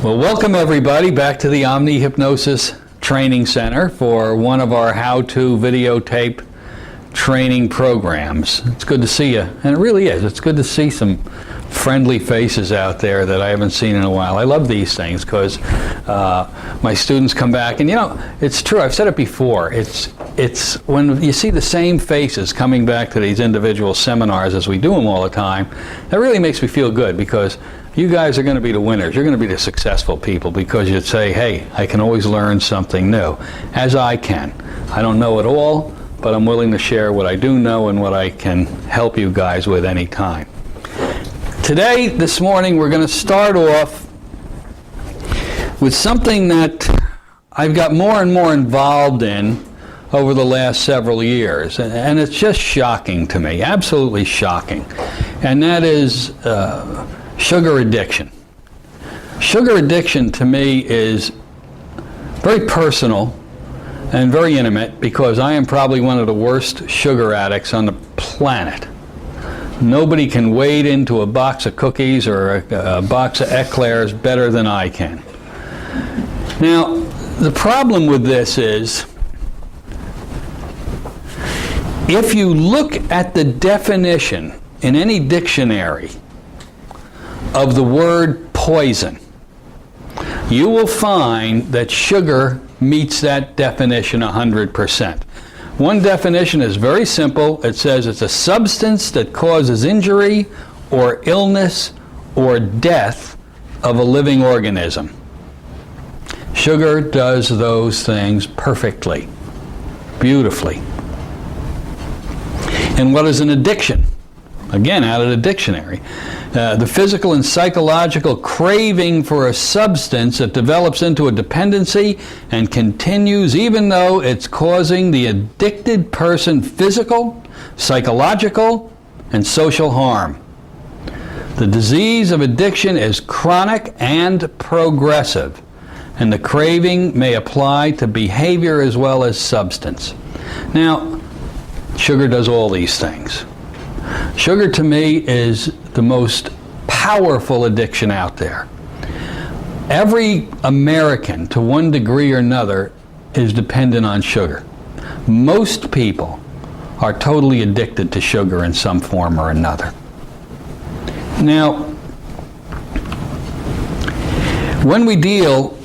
Well, welcome everybody back to the Omni Hypnosis Training Center for one of our how-to videotape training programs. It's good to see you, and it really is. It's good to see some friendly faces out there that I haven't seen in a while. I love these things because my students come back, and you know, it's true, I've said it before, it's when you see the same faces coming back to these individual seminars as we do them all the time, that really makes me feel good, because you guys are going to be the winners. You're going to be the successful people, because you'd say, hey, I can always learn something new, as I can. I don't know it all, but I'm willing to share what I do know and what I can help you guys with any time. Today, this morning, we're going to start off with something that I've got more and more involved in over the last several years, and it's just shocking to me, absolutely shocking, and that is sugar addiction. Sugar addiction to me is very personal and very intimate, because I am probably one of the worst sugar addicts on the planet. Nobody can wade into a box of cookies or a box of eclairs better than I can. Now, the problem with this is, if you look at the definition in any dictionary of the word poison, you will find that sugar meets that definition 100%. One definition is very simple. It says it's a substance that causes injury or illness or death of a living organism. Sugar does those things perfectly, beautifully. And what is an addiction? Again, out of the dictionary. The physical and psychological craving for a substance that develops into a dependency and continues even though it's causing the addicted person physical, psychological, and social harm. The disease of addiction is chronic and progressive, and the craving may apply to behavior as well as substance. Now, sugar does all these things. Sugar to me is the most powerful addiction out there. Every American, to one degree or another, is dependent on sugar. Most people are totally addicted to sugar in some form or another. Now, when we deal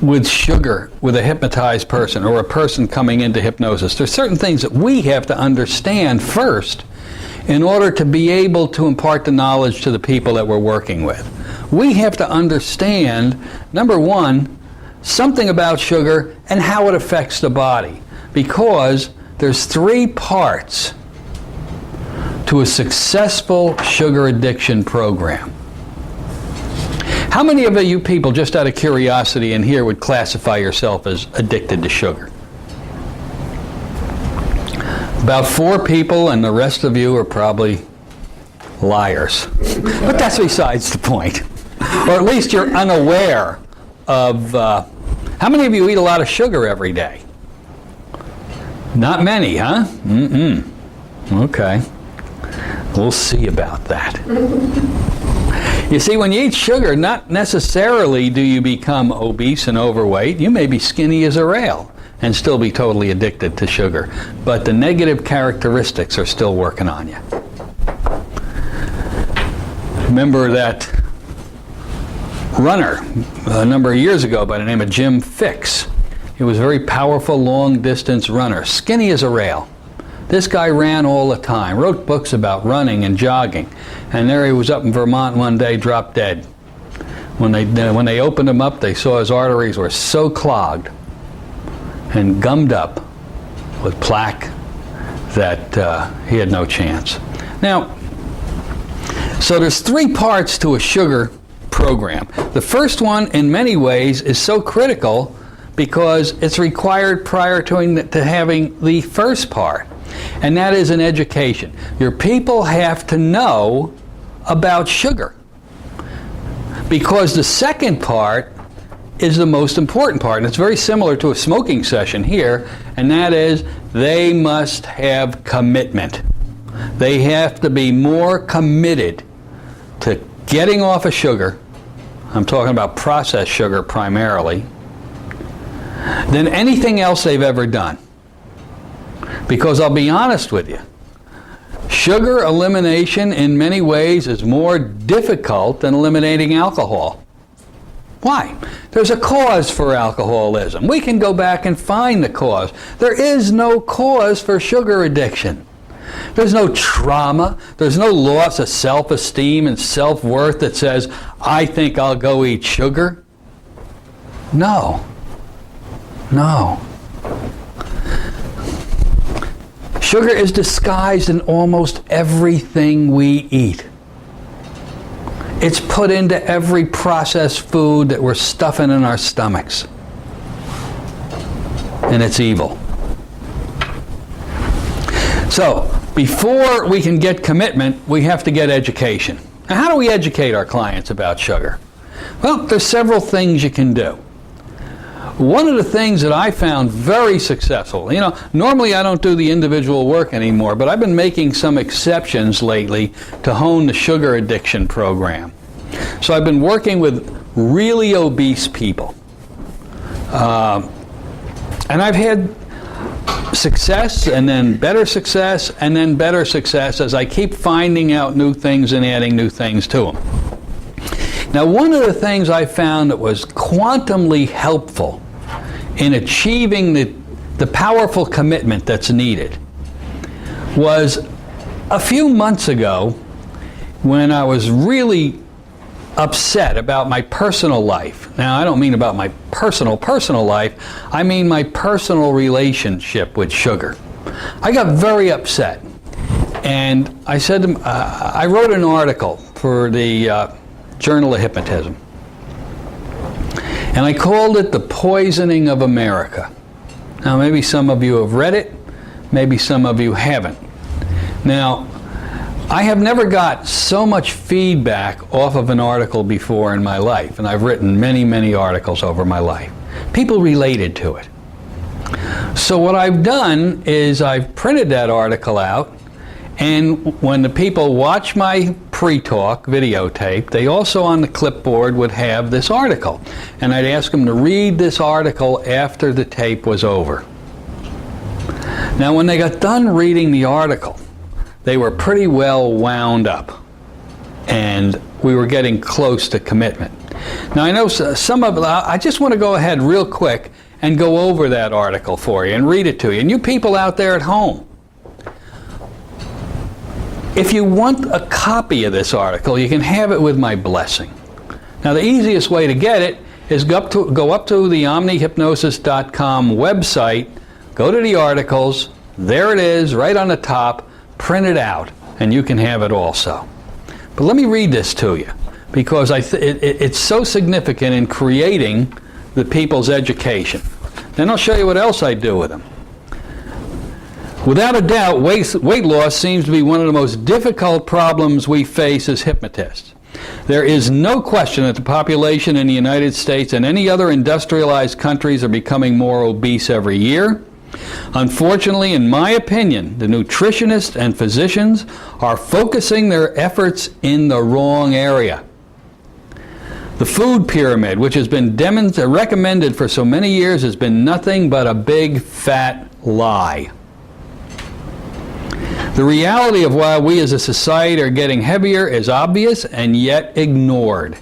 with sugar with a hypnotized person or a person coming into hypnosis, there's certain things that we have to understand first in order to be able to impart the knowledge to the people that we're working with. We have to understand, number one, something about sugar and how it affects the body, because there's three parts to a successful sugar addiction program. How many of you people, just out of curiosity in here, would classify yourself as addicted to sugar? About 4 people, and the rest of you are probably liars. But that's besides the point. Or at least you're unaware of... how many of you eat a lot of sugar every day? Not many, huh? Okay. We'll see about that. You see, when you eat sugar, not necessarily do you become obese and overweight. You may be skinny as a rail and still be totally addicted to sugar. But the negative characteristics are still working on you. Remember that runner a number of years ago by the name of Jim Fixx. He was a very powerful long-distance runner, skinny as a rail. This guy ran all the time, wrote books about running and jogging. And there he was up in Vermont one day, dropped dead. When they opened him up, they saw his arteries were so clogged and gummed up with plaque that he had no chance. Now, so there's 3 parts to a sugar program. The first one, in many ways, is so critical because it's required prior to having the first part, and that is an education. Your people have to know about sugar, because the second part is the most important part, and it's very similar to a smoking session here, and that is they must have commitment. They have to be more committed to getting off of sugar I'm talking about processed sugar primarily, than anything else they've ever done. Because I'll be honest with you, sugar elimination in many ways is more difficult than eliminating alcohol. Why? There's a cause for alcoholism. We can go back and find the cause. There is no cause for sugar addiction. There's no trauma. There's no loss of self-esteem and self-worth that says, I think I'll go eat sugar. No. No. Sugar is disguised in almost everything we eat. It's put into every processed food that we're stuffing in our stomachs. And it's evil. So, before we can get commitment, we have to get education. Now, how do we educate our clients about sugar? Well, there's several things you can do. One of the things that I found very successful, normally I don't do the individual work anymore, but I've been making some exceptions lately to hone the sugar addiction program. So I've been working with really obese people. And I've had success, and then better success, and then better success as I keep finding out new things and adding new things to them. Now, one of the things I found that was quantumly helpful in achieving the powerful commitment that's needed was a few months ago when I was really upset about my personal life. Now, I don't mean about my personal life. I mean my personal relationship with sugar. I got very upset. And I said to I wrote an article for the Journal of Hypnotism. And I called it The Poisoning of America. Now, maybe some of you have read it. Maybe some of you haven't. Now, I have never got so much feedback off of an article before in my life, and I've written many, many articles over my life. People related to it. So what I've done is I've printed that article out, and when the people watch my pre-talk videotape, they also on the clipboard would have this article. And I'd ask them to read this article after the tape was over. Now, when they got done reading the article, they were pretty well wound up, and we were getting close to commitment. Now, I know some of I just want to go ahead real quick and go over that article for you and read it to you. And you people out there at home, if you want a copy of this article, you can have it with my blessing. Now, the easiest way to get it is go up to the omnihypnosis.com website, go to the articles, there it is, right on the top, print it out, and you can have it also. But let me read this to you, because it's so significant in creating the people's education. Then I'll show you what else I do with them. Without a doubt, weight loss seems to be one of the most difficult problems we face as hypnotists. There is no question that the population in the United States and any other industrialized countries are becoming more obese every year. Unfortunately, in my opinion, the nutritionists and physicians are focusing their efforts in the wrong area. The food pyramid, which has been recommended for so many years, has been nothing but a big fat lie. The reality of why we as a society are getting heavier is obvious and yet ignored.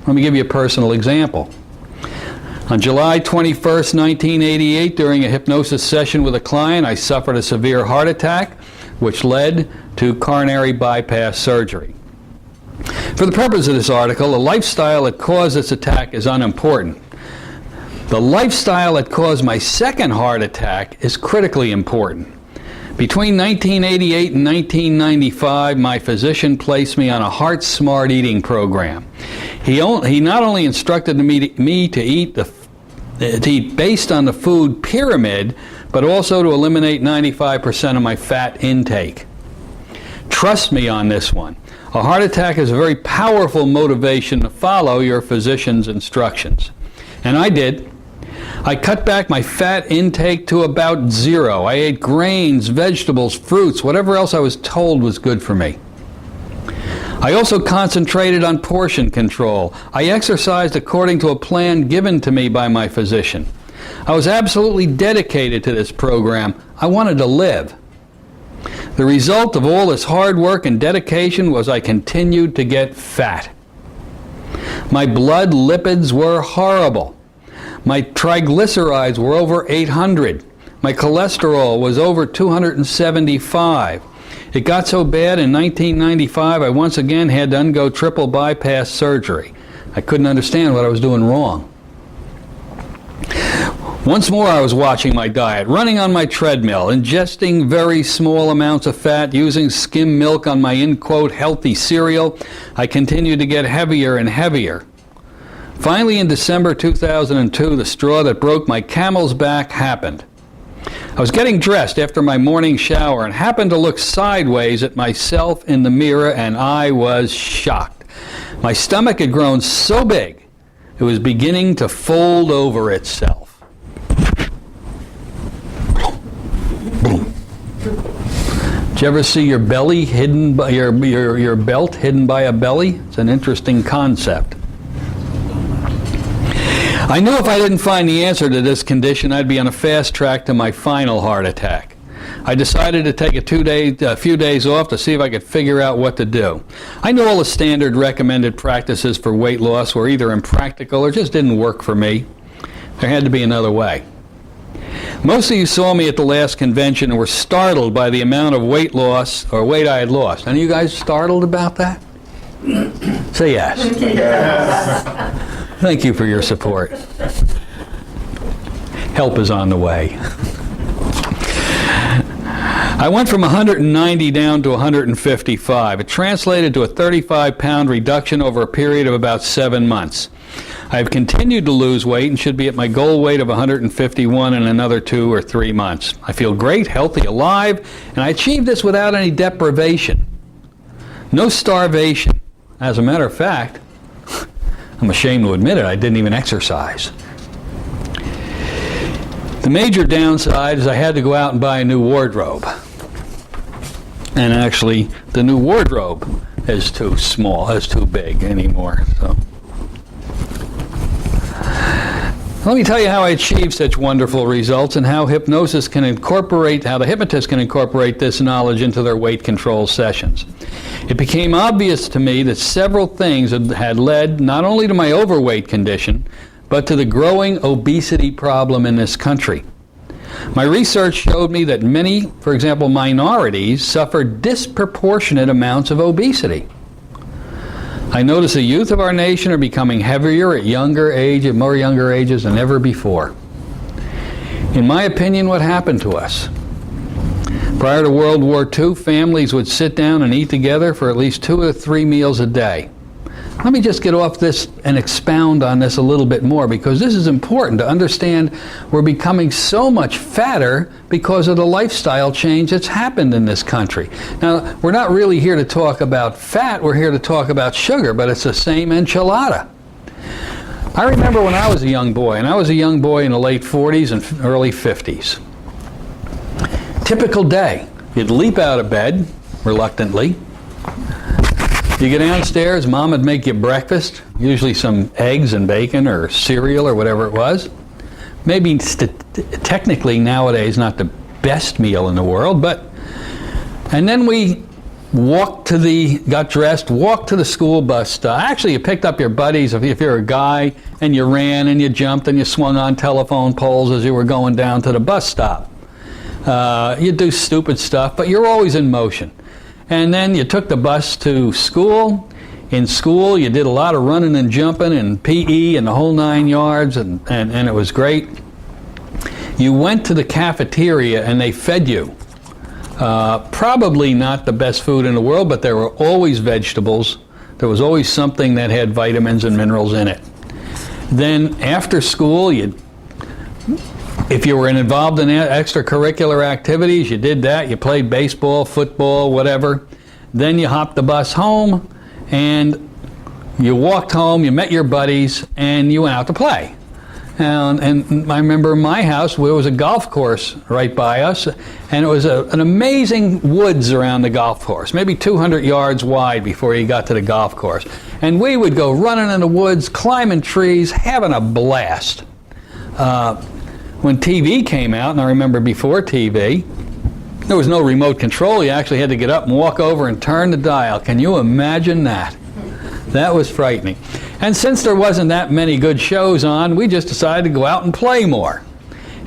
Let me give you a personal example. On July 21st, 1988, during a hypnosis session with a client, I suffered a severe heart attack, which led to coronary bypass surgery. For the purpose of this article, the lifestyle that caused this attack is unimportant. The lifestyle that caused my second heart attack is critically important. Between 1988 and 1995, my physician placed me on a heart smart eating program. He not only instructed me to eat based on the food pyramid, but also to eliminate 95% of my fat intake. Trust me on this one. A heart attack is a very powerful motivation to follow your physician's instructions. And I did. I cut back my fat intake to about zero. I ate grains, vegetables, fruits, whatever else I was told was good for me. I also concentrated on portion control. I exercised according to a plan given to me by my physician. I was absolutely dedicated to this program. I wanted to live. The result of all this hard work and dedication was I continued to get fat. My blood lipids were horrible. My triglycerides were over 800. My cholesterol was over 275. It got so bad in 1995 I once again had to undergo triple bypass surgery. I couldn't understand what I was doing wrong. Once more I was watching my diet, running on my treadmill, ingesting very small amounts of fat, using skim milk on my in-quote healthy cereal. I continued to get heavier and heavier. Finally, in December 2002, the straw that broke my camel's back happened. I was getting dressed after my morning shower and happened to look sideways at myself in the mirror, and I was shocked. My stomach had grown so big, it was beginning to fold over itself. Did you ever see your belly hidden by your belt hidden by a belly? It's an interesting concept. I knew if I didn't find the answer to this condition, I'd be on a fast track to my final heart attack. I decided to take a few days off to see if I could figure out what to do. I knew all the standard recommended practices for weight loss were either impractical or just didn't work for me. There had to be another way. Most of you saw me at the last convention and were startled by the amount of weight loss or weight I had lost. Any of you guys startled about that? Say yes. Yes. Thank you for your support. Help is on the way. I went from 190 down to 155. It translated to a 35-pound reduction over a period of about 7 months. I have continued to lose weight and should be at my goal weight of 151 in another 2 or 3 months. I feel great, healthy, alive, and I achieved this without any deprivation. No starvation. As a matter of fact, I'm ashamed to admit it, I didn't even exercise. The major downside is I had to go out and buy a new wardrobe. And actually, the new wardrobe is too small, is too big anymore. So, let me tell you how I achieved such wonderful results and how the hypnotist can incorporate this knowledge into their weight control sessions. It became obvious to me that several things had led not only to my overweight condition, but to the growing obesity problem in this country. My research showed me that many, for example, minorities, suffer disproportionate amounts of obesity. I notice the youth of our nation are becoming heavier at more younger ages than ever before. In my opinion, what happened to us? Prior to World War II, families would sit down and eat together for at least 2 or 3 meals a day. Let me just get off this and expound on this a little bit more, because this is important to understand. We're becoming so much fatter because of the lifestyle change that's happened in this country. Now, we're not really here to talk about fat, we're here to talk about sugar, but it's the same enchilada. I remember when I was a young boy, and I was a young boy in the late 40s and early 50s. Typical day. You'd leap out of bed, reluctantly. You get downstairs, Mom would make you breakfast, usually some eggs and bacon or cereal or whatever it was. Maybe technically nowadays not the best meal in the world, and then we got dressed, walked to the school bus stop. Actually, you picked up your buddies if you're a guy, and you ran and you jumped and you swung on telephone poles as you were going down to the bus stop. You do stupid stuff, but you're always in motion. And then you took the bus to school. In school, you did a lot of running and jumping and PE and the whole 9 yards, and it was great. You went to the cafeteria and they fed you. Probably not the best food in the world, but there were always vegetables. There was always something that had vitamins and minerals in it. Then after school, if you were involved in extracurricular activities, you did that. You played baseball, football, whatever. Then you hopped the bus home, and you walked home, you met your buddies, and you went out to play. And I remember my house, there was a golf course right by us, and it was an amazing woods around the golf course, maybe 200 yards wide before you got to the golf course. And we would go running in the woods, climbing trees, having a blast. When TV came out, and I remember before TV, there was no remote control. You actually had to get up and walk over and turn the dial. Can you imagine that? That was frightening. And since there wasn't that many good shows on, we just decided to go out and play more.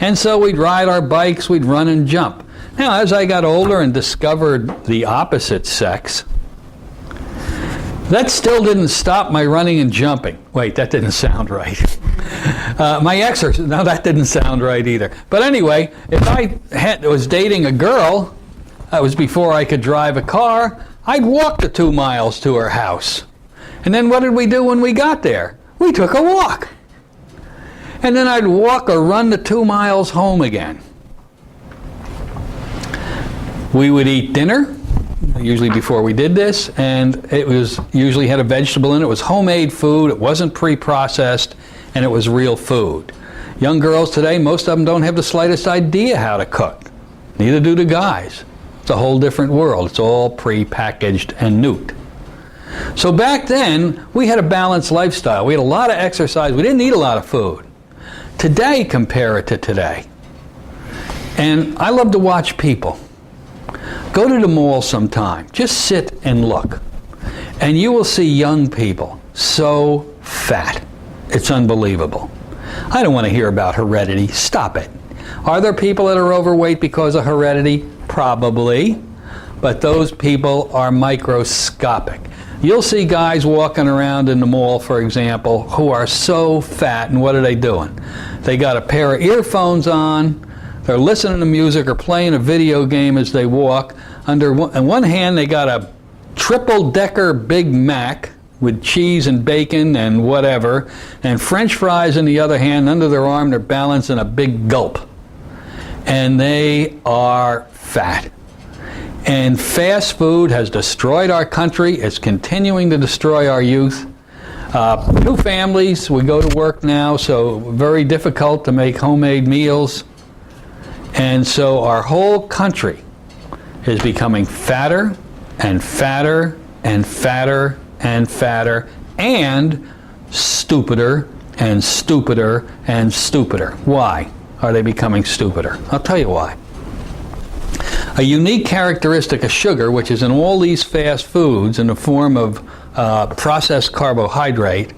And so we'd ride our bikes, we'd run and jump. Now, as I got older and discovered the opposite sex, that still didn't stop my running and jumping. Wait, that didn't sound right. My exercise, no, that didn't sound right either. But anyway, if I was dating a girl, that was before I could drive a car, I'd walk the 2 miles to her house. And then what did we do when we got there? We took a walk. And then I'd walk or run the 2 miles home again. We would eat dinner, usually before we did this, and it was usually had a vegetable in it. It was homemade food, it wasn't pre-processed, and it was real food. Young girls today, most of them don't have the slightest idea how to cook. Neither do the guys. It's a whole different world. It's all pre-packaged and nuked. So back then, we had a balanced lifestyle. We had a lot of exercise. We didn't eat a lot of food. Today, compare it to today. And I love to watch people. Go to the mall sometime. Just sit and look. And you will see young people so fat. It's unbelievable. I don't want to hear about heredity. Stop it. Are there people that are overweight because of heredity? Probably. But those people are microscopic. You'll see guys walking around in the mall, for example, who are so fat, and what are they doing? They got a pair of earphones on, they're listening to music or playing a video game as they walk. In one hand, they got a triple-decker Big Mac with cheese and bacon and whatever, and French fries in the other hand. Under their arm, they're balancing a big gulp. And they are fat. And fast food has destroyed our country. It's continuing to destroy our youth. New families, we go to work now, so very difficult to make homemade meals. And so our whole country is becoming fatter and fatter and fatter and fatter and stupider and stupider and stupider. Why are they becoming stupider? I'll tell you why. A unique characteristic of sugar, which is in all these fast foods in the form of processed carbohydrate,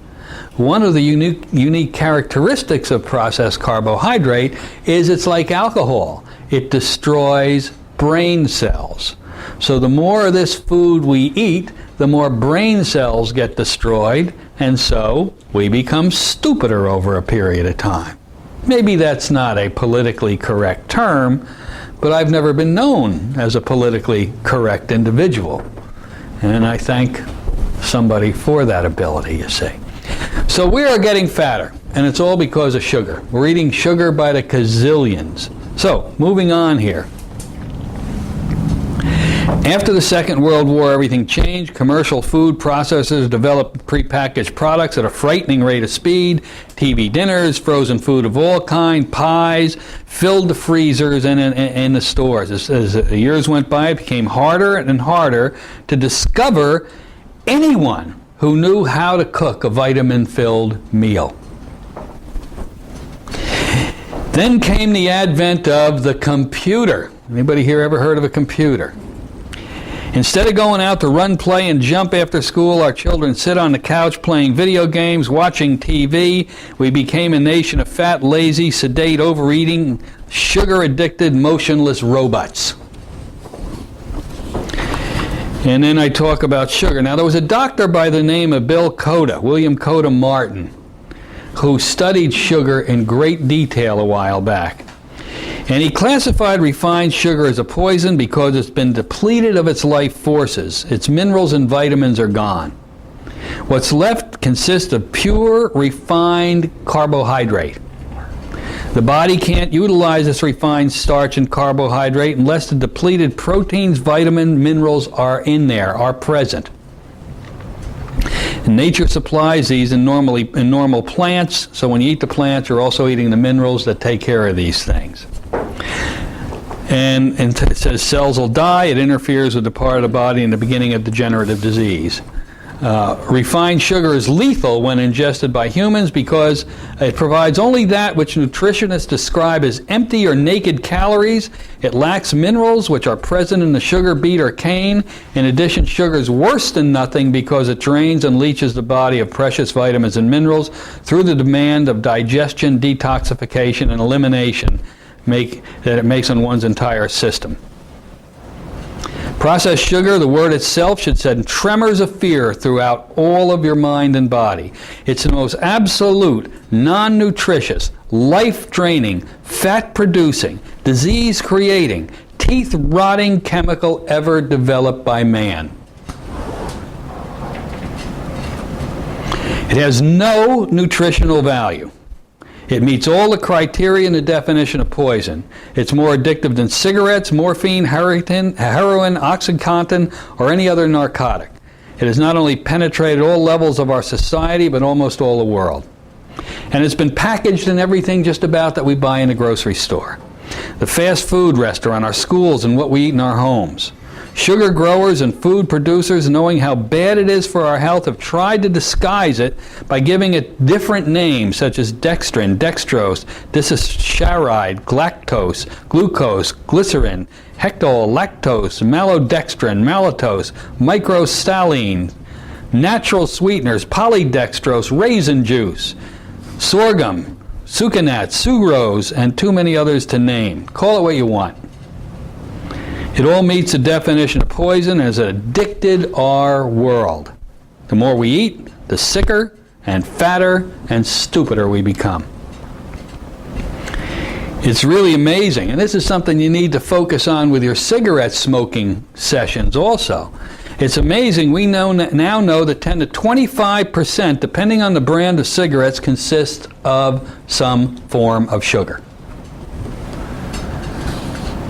one of the unique characteristics of processed carbohydrate is it's like alcohol. It destroys brain cells. So the more of this food we eat, the more brain cells get destroyed, and so we become stupider over a period of time. Maybe that's not a politically correct term, but I've never been known as a politically correct individual. And I thank somebody for that ability, you see. So we are getting fatter, and it's all because of sugar. We're eating sugar by the gazillions. So, moving on here. After the Second World War, everything changed. Commercial food processors developed prepackaged products at a frightening rate of speed. TV dinners, frozen food of all kinds, pies, filled the freezers and in the stores. As the years went by, it became harder and harder to discover anyone who knew how to cook a vitamin-filled meal. Then came the advent of the computer. Anybody here ever heard of a computer? Instead of going out to run, play, and jump after school, our children sit on the couch playing video games, watching TV. We became a nation of fat, lazy, sedate, overeating, sugar-addicted, motionless robots. And then I talk about sugar. Now, there was a doctor by the name of William Coda Martin, who studied sugar in great detail a while back. And he classified refined sugar as a poison because it's been depleted of its life forces. Its minerals and vitamins are gone. What's left consists of pure, refined carbohydrate. The body can't utilize this refined starch and carbohydrate unless the depleted proteins, vitamins, minerals are in there, are present. And nature supplies these in normal plants, so when you eat the plants, you're also eating the minerals that take care of these things. And it says cells will die, it interferes with the part of the body in the beginning of degenerative disease. Refined sugar is lethal when ingested by humans because it provides only that which nutritionists describe as empty or naked calories. It lacks minerals which are present in the sugar beet or cane. In addition, sugar is worse than nothing because it drains and leaches the body of precious vitamins and minerals through the demand of digestion, detoxification, and elimination that it makes on one's entire system. Processed sugar, the word itself, should send tremors of fear throughout all of your mind and body. It's the most absolute, non-nutritious, life-draining, fat-producing, disease-creating, teeth-rotting chemical ever developed by man. It has no nutritional value. It meets all the criteria in the definition of poison. It's more addictive than cigarettes, morphine, heroin, OxyContin, or any other narcotic. It has not only penetrated all levels of our society, but almost all the world. And it's been packaged in everything just about that we buy in the grocery store. The fast food restaurant, our schools, and what we eat in our homes. Sugar growers and food producers, knowing how bad it is for our health, have tried to disguise it by giving it different names such as dextrin, dextrose, disaccharide, galactose, glucose, glycerin, hectol, lactose, maltodextrin, maltose, microstalline, natural sweeteners, polydextrose, raisin juice, sorghum, sucanat, sucrose, and too many others to name. Call it what you want. It all meets the definition of poison and has addicted our world. The more we eat, the sicker and fatter and stupider we become. It's really amazing, and this is something you need to focus on with your cigarette smoking sessions also. It's amazing, we now know that 10 to 25%, depending on the brand of cigarettes, consist of some form of sugar.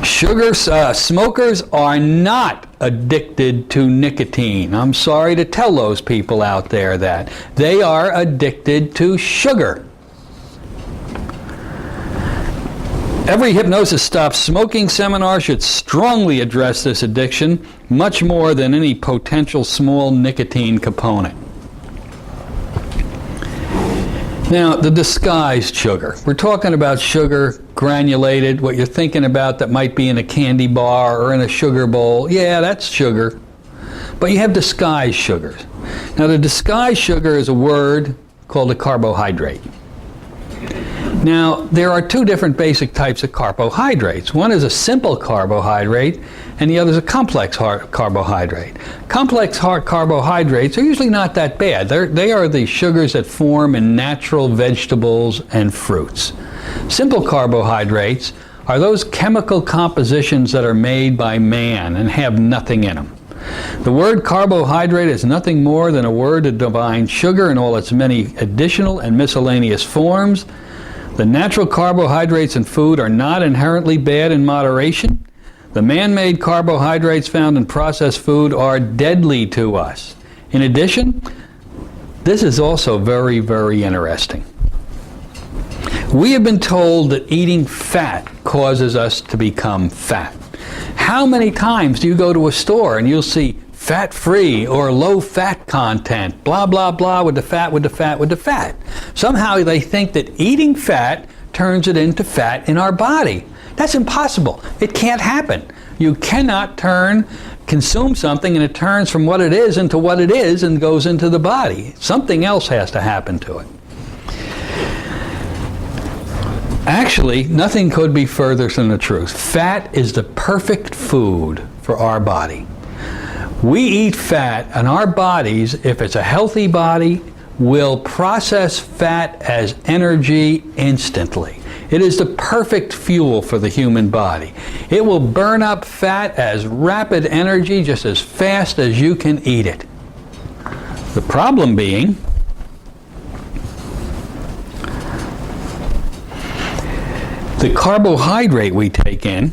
Smokers are not addicted to nicotine. I'm sorry to tell those people out there that. They are addicted to sugar. Every Hypnosis Stop Smoking seminar should strongly address this addiction, much more than any potential small nicotine component. Now, the disguised sugar. We're talking about sugar granulated, what you're thinking about that might be in a candy bar or in a sugar bowl. Yeah, that's sugar. But you have disguised sugars. Now, the disguised sugar is a word called a carbohydrate. Now, there are two different basic types of carbohydrates. One is a simple carbohydrate, and the other is a complex carbohydrate. Complex carbohydrates are usually not that bad. They are the sugars that form in natural vegetables and fruits. Simple carbohydrates are those chemical compositions that are made by man and have nothing in them. The word carbohydrate is nothing more than a word to define sugar in all its many additional and miscellaneous forms. The natural carbohydrates in food are not inherently bad in moderation. The man-made carbohydrates found in processed food are deadly to us. In addition, this is also very, very interesting. We have been told that eating fat causes us to become fat. How many times do you go to a store and you'll see fat-free or low-fat content, blah, blah, blah, with the fat, with the fat, with the fat. Somehow they think that eating fat turns it into fat in our body. That's impossible. It can't happen. You cannot consume something and it turns from what it is into what it is and goes into the body. Something else has to happen to it. Actually, nothing could be further from the truth. Fat is the perfect food for our body. We eat fat, and our bodies, if it's a healthy body, will process fat as energy instantly. It is the perfect fuel for the human body. It will burn up fat as rapid energy just as fast as you can eat it. The problem being, the carbohydrate we take in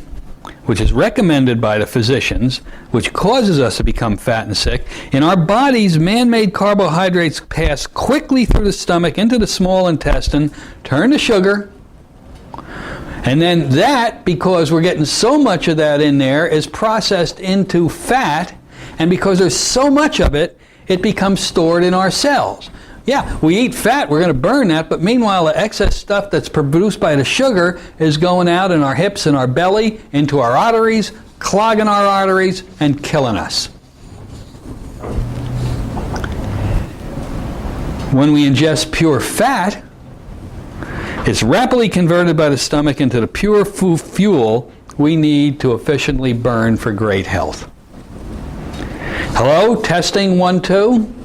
which is recommended by the physicians, which causes us to become fat and sick, in our bodies, man-made carbohydrates pass quickly through the stomach into the small intestine, turn to sugar, and then that, because we're getting so much of that in there, is processed into fat, and because there's so much of it, it becomes stored in our cells. Yeah, we eat fat, we're going to burn that, but meanwhile the excess stuff that's produced by the sugar is going out in our hips and our belly, into our arteries, clogging our arteries, and killing us. When we ingest pure fat, it's rapidly converted by the stomach into the pure fuel we need to efficiently burn for great health. Hello, testing 1, 2.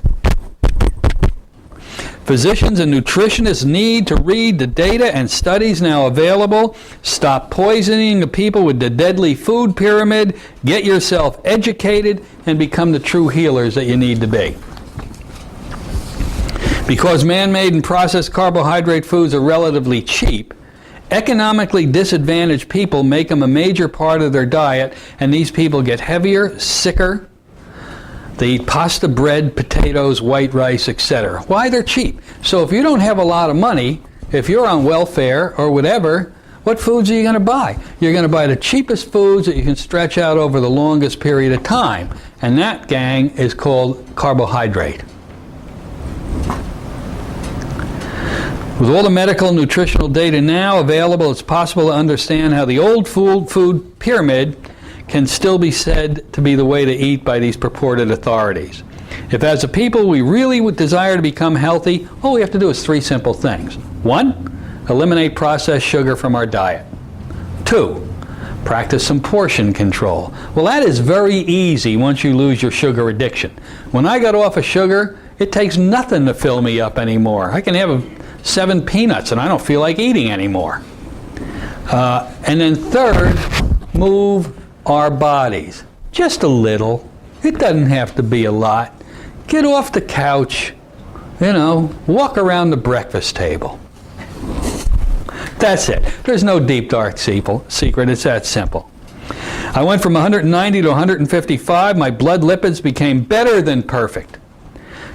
Physicians and nutritionists need to read the data and studies now available, stop poisoning the people with the deadly food pyramid, get yourself educated, and become the true healers that you need to be. Because man-made and processed carbohydrate foods are relatively cheap, economically disadvantaged people make them a major part of their diet, and these people get heavier, sicker. They eat pasta, bread, potatoes, white rice, etc. Why? They're cheap. So if you don't have a lot of money, if you're on welfare or whatever, what foods are you going to buy? You're going to buy the cheapest foods that you can stretch out over the longest period of time. And that, gang, is called carbohydrate. With all the medical and nutritional data now available, it's possible to understand how the old food pyramid can still be said to be the way to eat by these purported authorities. If as a people we really would desire to become healthy, all we have to do is 3 simple things. 1, eliminate processed sugar from our diet. 2, practice some portion control. Well, that is very easy once you lose your sugar addiction. When I got off of sugar, it takes nothing to fill me up anymore. I can have 7 peanuts and I don't feel like eating anymore. And then 3rd, move our bodies. Just a little. It doesn't have to be a lot. Get off the couch, walk around the breakfast table. That's it. There's no deep, dark secret. It's that simple. I went from 190 to 155. My blood lipids became better than perfect.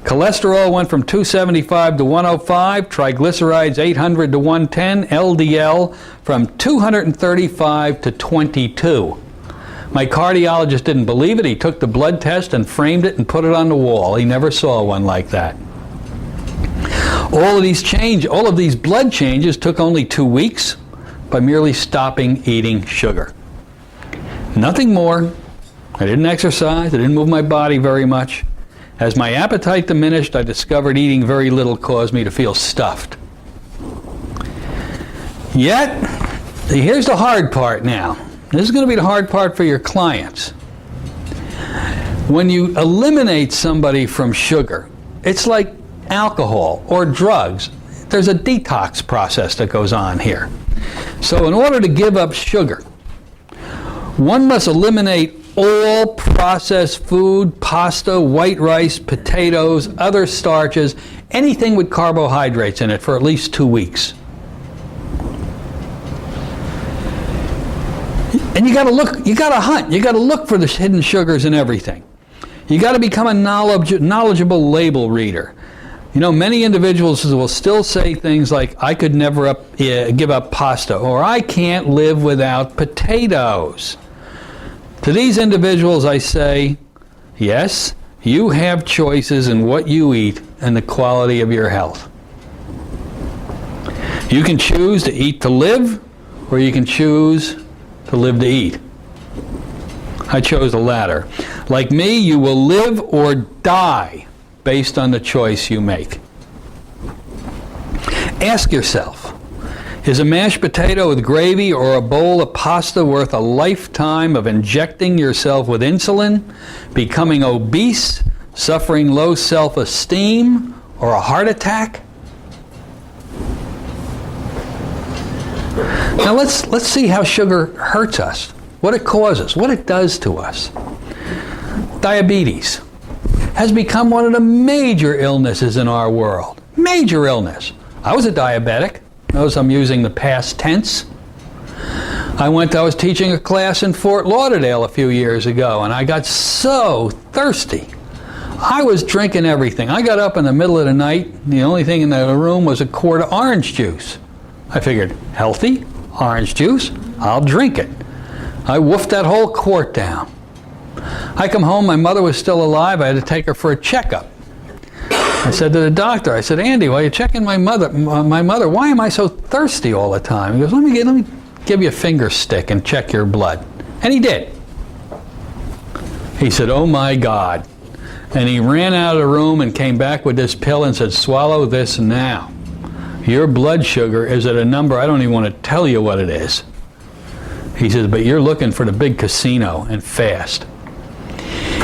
Cholesterol went from 275 to 105, triglycerides 800 to 110, LDL from 235 to 22. My cardiologist didn't believe it. He took the blood test and framed it and put it on the wall. He never saw one like that. All of these blood changes took only 2 weeks by merely stopping eating sugar. Nothing more. I didn't exercise. I didn't move my body very much. As my appetite diminished, I discovered eating very little caused me to feel stuffed. Yet, here's the hard part now. This is going to be the hard part for your clients. When you eliminate somebody from sugar, it's like alcohol or drugs. There's a detox process that goes on here. So in order to give up sugar, one must eliminate all processed food, pasta, white rice, potatoes, other starches, anything with carbohydrates in it for at least 2 weeks. And you got to look, you got to hunt, you got to look for the hidden sugars in everything. You got to become a knowledgeable label reader. Many individuals will still say things like, I could never give up pasta, or I can't live without potatoes. To these individuals I say, yes, you have choices in what you eat and the quality of your health. You can choose to eat to live, or you can choose to live to eat. I chose the latter. Like me, you will live or die based on the choice you make. Ask yourself, is a mashed potato with gravy or a bowl of pasta worth a lifetime of injecting yourself with insulin, becoming obese, suffering low self-esteem, or a heart attack? Now let's see how sugar hurts us, what it causes, what it does to us. Diabetes has become one of the major illnesses in our world. Major illness. I was a diabetic. Notice I'm using the past tense. I was teaching a class in Fort Lauderdale a few years ago, and I got so thirsty. I was drinking everything. I got up in the middle of the night. The only thing in the room was a quart of orange juice. I figured, healthy, orange juice, I'll drink it. I woofed that whole quart down. I come home, my mother was still alive. I had to take her for a checkup. I said to the doctor, I said, Andy, while you're checking my mother, why am I so thirsty all the time? He goes, let me give you a finger stick and check your blood. And he did. He said, oh my God. And he ran out of the room and came back with this pill and said, swallow this now. Your blood sugar is at a number, I don't even want to tell you what it is. He says, but you're looking for the big casino and fast.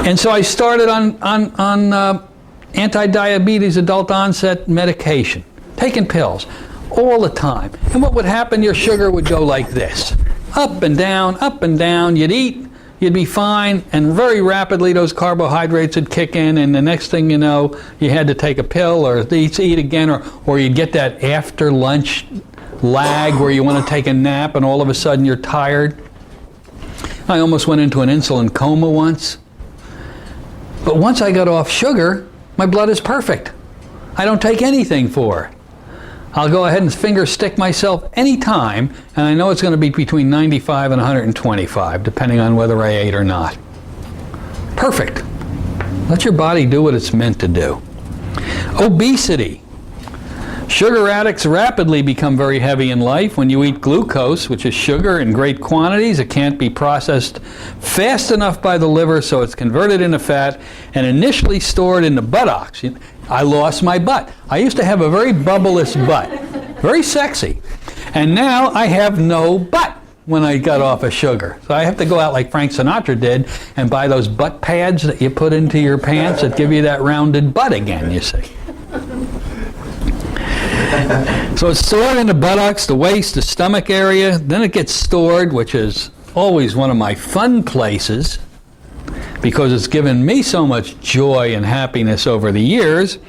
And so I started on anti-diabetes adult onset medication, taking pills all the time. And what would happen, your sugar would go like this. Up and down, you'd eat, you'd be fine, and very rapidly those carbohydrates would kick in, and the next thing you know, you had to take a pill or eat again, or you'd get that after lunch lag where you want to take a nap and all of a sudden you're tired. I almost went into an insulin coma once. But once I got off sugar, my blood is perfect. I don't take anything for it. I'll go ahead and finger stick myself anytime, and I know it's going to be between 95 and 125, depending on whether I ate or not. Perfect. Let your body do what it's meant to do. Obesity. Sugar addicts rapidly become very heavy in life when you eat glucose, which is sugar in great quantities. It can't be processed fast enough by the liver, so it's converted into fat and initially stored in the buttocks. I lost my butt. I used to have a very bubbleless butt, very sexy. And now I have no butt when I got off of sugar. So I have to go out like Frank Sinatra did and buy those butt pads that you put into your pants that give you that rounded butt again, you see. So it's stored in the buttocks, the waist, the stomach area. Then it gets stored, which is always one of my fun places because it's given me so much joy and happiness over the years.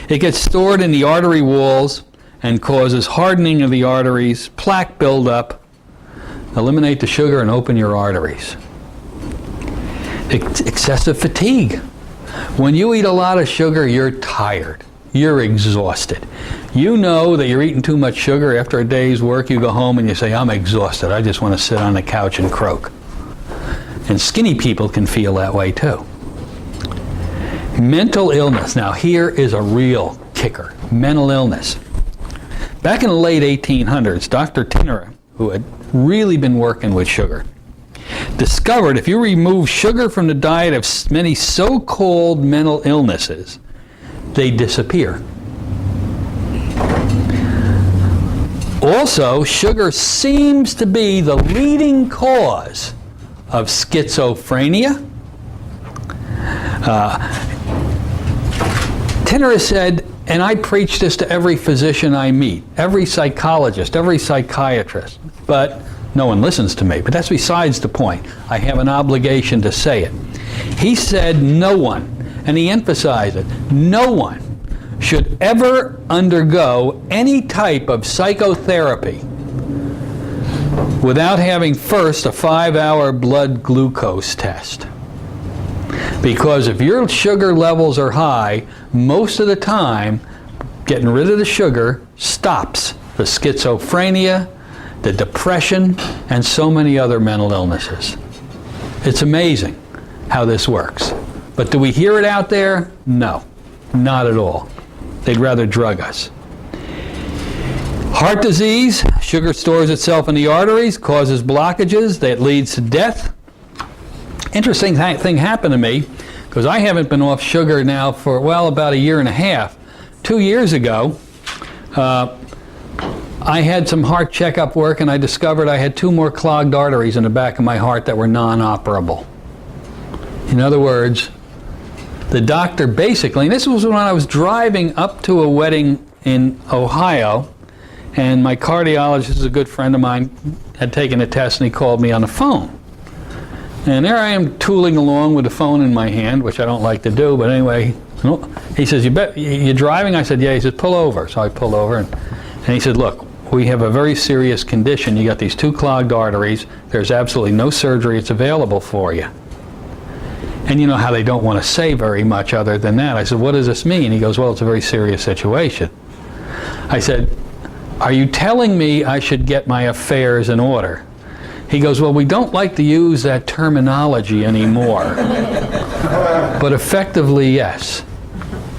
It gets stored in the artery walls and causes hardening of the arteries, plaque buildup. Eliminate the sugar and open your arteries. Excessive fatigue. When you eat a lot of sugar, you're tired. You're exhausted. You know that you're eating too much sugar. After a day's work, you go home and you say, I'm exhausted. I just want to sit on the couch and croak. And skinny people can feel that way too. Mental illness. Now here is a real kicker. Mental illness. Back in the late 1800s, Dr. Tinner, who had really been working with sugar, discovered if you remove sugar from the diet of many so-called mental illnesses, they disappear. Also, sugar seems to be the leading cause of schizophrenia. Tinner said, and I preach this to every physician I meet, every psychologist, every psychiatrist, but no one listens to me. But that's besides the point. I have an obligation to say it. He said no one, and he emphasized it, no one should ever undergo any type of psychotherapy without having first a 5-hour blood glucose test. Because if your sugar levels are high, most of the time, getting rid of the sugar stops the schizophrenia, the depression, and so many other mental illnesses. It's amazing how this works. But do we hear it out there? No, not at all. They'd rather drug us. Heart disease, sugar stores itself in the arteries, causes blockages, that leads to death. Interesting thing happened to me, because I haven't been off sugar now for, well, about a year and a half. 2 years ago, I had some heart checkup work, and I discovered I had 2 more clogged arteries in the back of my heart that were non-operable. In other words, the doctor basically, and this was when I was driving up to a wedding in Ohio, and my cardiologist, is a good friend of mine, had taken a test and he called me on the phone. And there I am tooling along with the phone in my hand, which I don't like to do, but anyway, he says, you're driving? I said, yeah. He said, pull over. So I pulled over, and he said, look, we have a very serious condition. You got these 2 clogged arteries. There's absolutely no surgery that's available for you. And you know how they don't want to say very much other than that. I said, what does this mean? He goes, well, it's a very serious situation. I said, are you telling me I should get my affairs in order? He goes, well, we don't like to use that terminology anymore. But effectively, yes.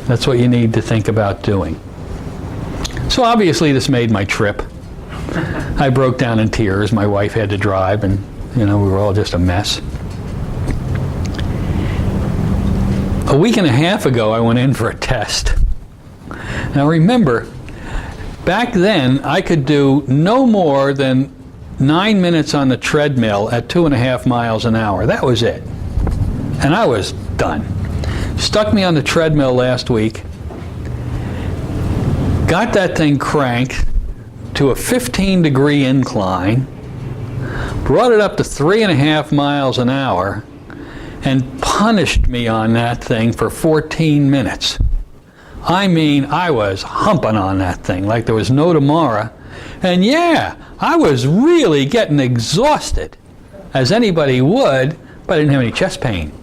That's what you need to think about doing. So obviously this made my trip. I broke down in tears. My wife had to drive, and we were all just a mess. A week and a half ago, I went in for a test. Now remember, back then, I could do no more than 9 minutes on the treadmill at 2.5 miles an hour. That was it. And I was done. Stuck me on the treadmill last week. Got that thing cranked to a 15-degree incline. Brought it up to 3.5 miles an hour. And punished me on that thing for 14 minutes. I mean, I was humping on that thing like there was no tomorrow. And yeah, I was really getting exhausted, as anybody would, but I didn't have any chest pain.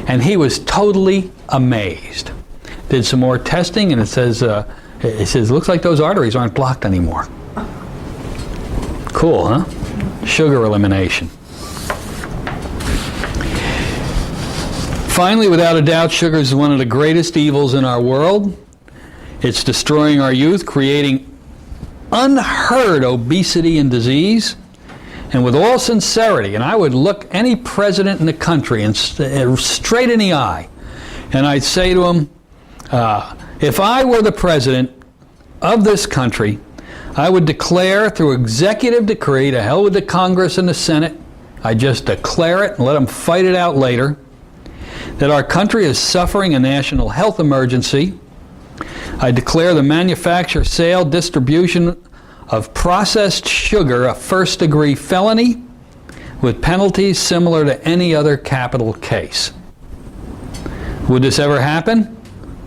And he was totally amazed. Did some more testing, and it says, looks like those arteries aren't blocked anymore. Cool, huh? Sugar elimination. Finally, without a doubt, sugar is one of the greatest evils in our world. It's destroying our youth, creating unheard obesity and disease. And with all sincerity, and I would look any president in the country and straight in the eye, and I'd say to him, if I were the president of this country, I would declare through executive decree, to hell with the Congress and the Senate, I'd just declare it and let them fight it out later, that our country is suffering a national health emergency. I declare the manufacture, sale, distribution of processed sugar a first-degree felony with penalties similar to any other capital case. Would this ever happen?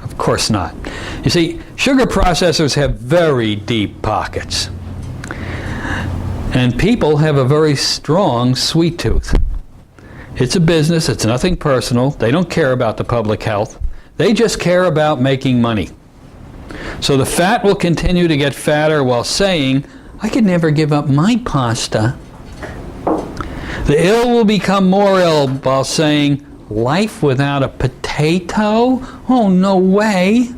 Of course not. You see, sugar processors have very deep pockets. And people have a very strong sweet tooth. It's a business, it's nothing personal. They don't care about the public health. They just care about making money. So the fat will continue to get fatter while saying, I could never give up my pasta. The ill will become more ill while saying, life without a potato? Oh, no way.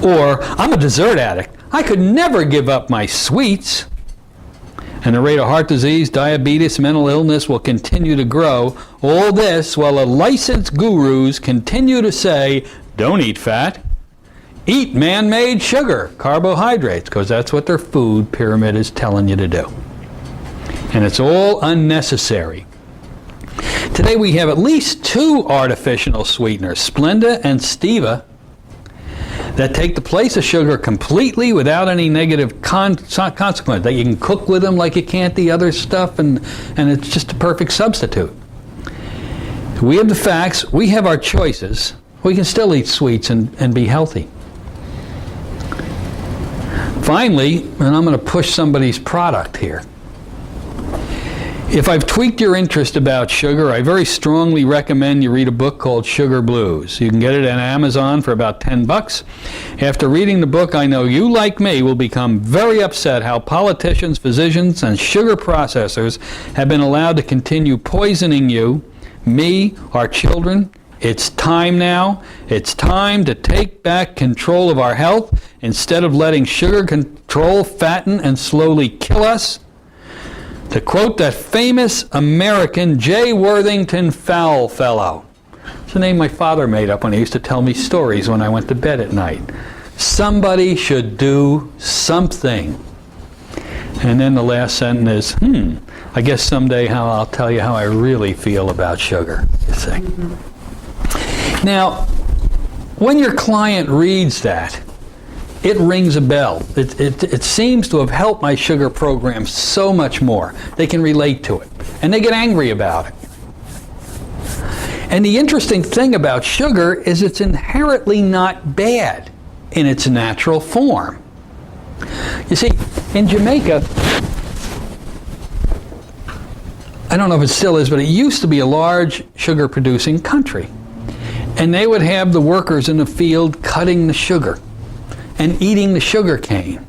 Or, I'm a dessert addict. I could never give up my sweets. And the rate of heart disease, diabetes, mental illness will continue to grow. All this while the licensed gurus continue to say, don't eat fat. Eat man-made sugar, carbohydrates, because that's what their food pyramid is telling you to do. And it's all unnecessary. Today we have at least 2 artificial sweeteners, Splenda and Stevia, that take the place of sugar completely without any negative consequence. That you can cook with them like you can't the other stuff, and it's just a perfect substitute. We have the facts, we have our choices. We can still eat sweets and be healthy. Finally, and I'm going to push somebody's product here. If I've tweaked your interest about sugar, I very strongly recommend you read a book called Sugar Blues. You can get it on Amazon for about $10. After reading the book, I know you, like me, will become very upset how politicians, physicians, and sugar processors have been allowed to continue poisoning you, me, our children. It's time now. It's time to take back control of our health instead of letting sugar control, fatten, and slowly kill us. To quote that famous American J. Worthington Fellow. It's a name my father made up when he used to tell me stories when I went to bed at night. Somebody should do something. And then the last sentence is, I guess someday I'll tell you how I really feel about sugar, you see. Now, when your client reads that, it rings a bell. It seems to have helped my sugar program so much more. They can relate to it. And they get angry about it. And the interesting thing about sugar is it's inherently not bad in its natural form. You see, in Jamaica, I don't know if it still is, but it used to be a large sugar-producing country. And they would have the workers in the field cutting the sugar and eating the sugar cane.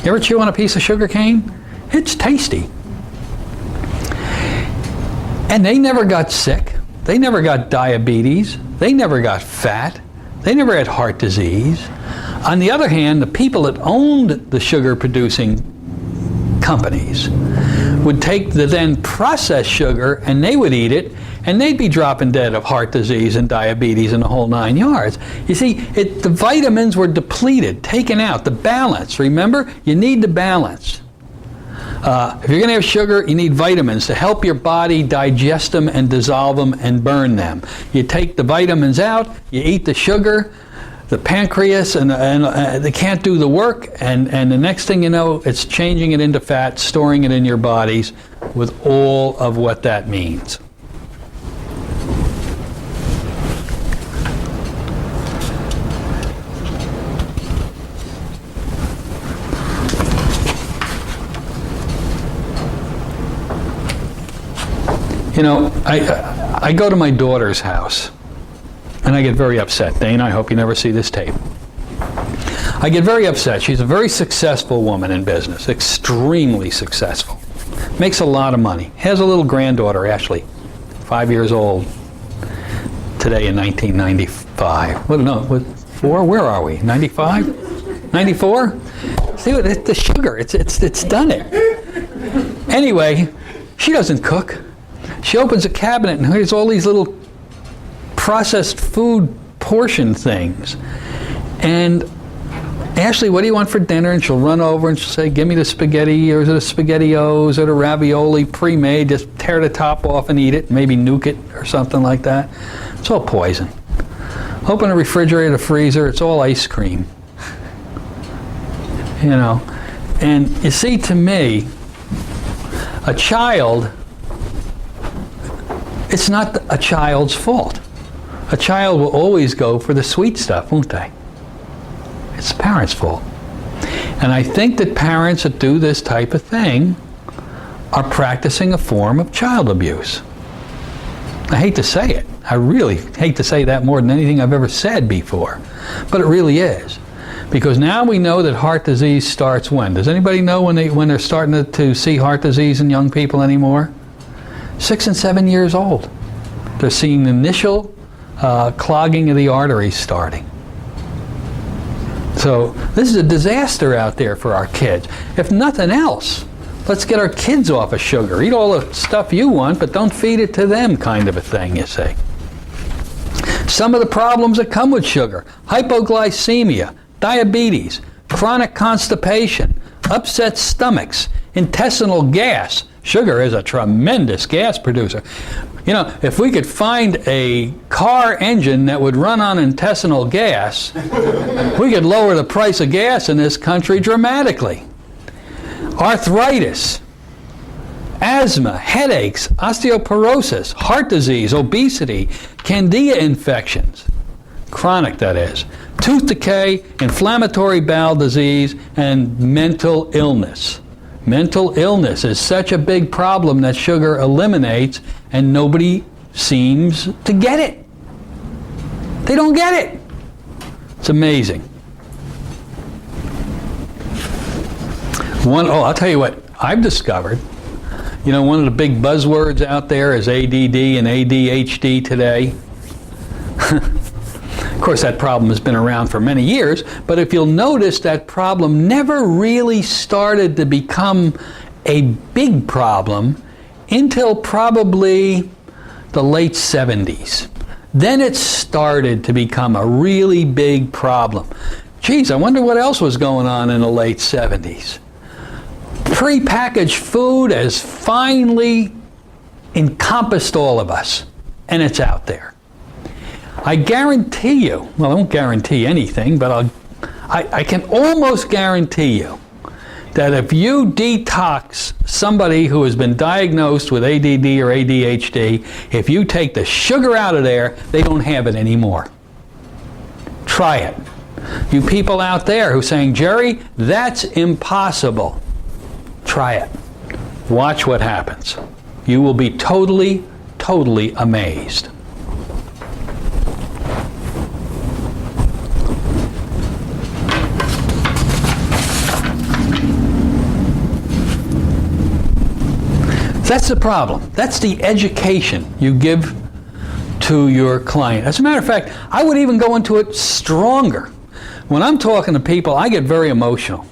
You ever chew on a piece of sugar cane? It's tasty. And they never got sick. They never got diabetes. They never got fat. They never had heart disease. On the other hand, the people that owned the sugar-producing companies would take the then processed sugar and they would eat it, and they'd be dropping dead of heart disease and diabetes and the whole 9 yards. You see, the vitamins were depleted, taken out, the balance. Remember, you need the balance. If you're going to have sugar, you need vitamins to help your body digest them and dissolve them and burn them. You take the vitamins out, you eat the sugar, the pancreas, and they can't do the work, and the next thing you know, it's changing it into fat, storing it in your bodies, with all of what that means. You know, I go to my daughter's house, and I get very upset. Dana, I hope you never see this tape. I get very upset. She's a very successful woman in business, extremely successful. Makes a lot of money. Has a little granddaughter, Ashley, 5 years old, today in 1995. What, no, what, 4? Where are we? 95? 94? See, the sugar, it's done it. Anyway, she doesn't cook. She opens a cabinet and here's all these little processed food portion things. And Ashley, what do you want for dinner? And she'll run over and she'll say, give me the spaghetti, or is it a SpaghettiOs, or the ravioli pre-made, just tear the top off and eat it, maybe nuke it or something like that. It's all poison. Open the refrigerator, the freezer, it's all ice cream. You know, and you see, to me, a child, it's not a child's fault. A child will always go for the sweet stuff, won't they? It's the parents' fault. And I think that parents that do this type of thing are practicing a form of child abuse. I hate to say it. I really hate to say that more than anything I've ever said before. But it really is. Because now we know that heart disease starts when? Does anybody know when they're starting to see heart disease in young people anymore? 6 and 7 years old. They're seeing the initial clogging of the arteries starting. So this is a disaster out there for our kids. If nothing else, let's get our kids off of sugar. Eat all the stuff you want, but don't feed it to them, kind of a thing, you see. Some of the problems that come with sugar: hypoglycemia, diabetes, chronic constipation, upset stomachs, intestinal gas. Sugar is a tremendous gas producer. You know, if we could find a car engine that would run on intestinal gas, we could lower the price of gas in this country dramatically. Arthritis, asthma, headaches, osteoporosis, heart disease, obesity, candida infections, chronic that is, tooth decay, inflammatory bowel disease, and mental illness. Mental illness is such a big problem that sugar eliminates, and nobody seems to get it. They don't get it. It's amazing. I'll tell you what I've discovered. You know, one of the big buzzwords out there is ADD and ADHD today. Of course, that problem has been around for many years, but if you'll notice, that problem never really started to become a big problem until probably the late 70s. Then it started to become a really big problem. Geez, I wonder what else was going on in the late 70s. Prepackaged food has finally encompassed all of us, and it's out there. I guarantee you, well, I won't guarantee anything, but I can almost guarantee you that if you detox somebody who has been diagnosed with ADD or ADHD, if you take the sugar out of there, they don't have it anymore. Try it. You people out there who are saying, Jerry, that's impossible. Try it. Watch what happens. You will be totally, totally amazed. That's the problem. That's the education you give to your client. As a matter of fact, I would even go into it stronger. When I'm talking to people, I get very emotional.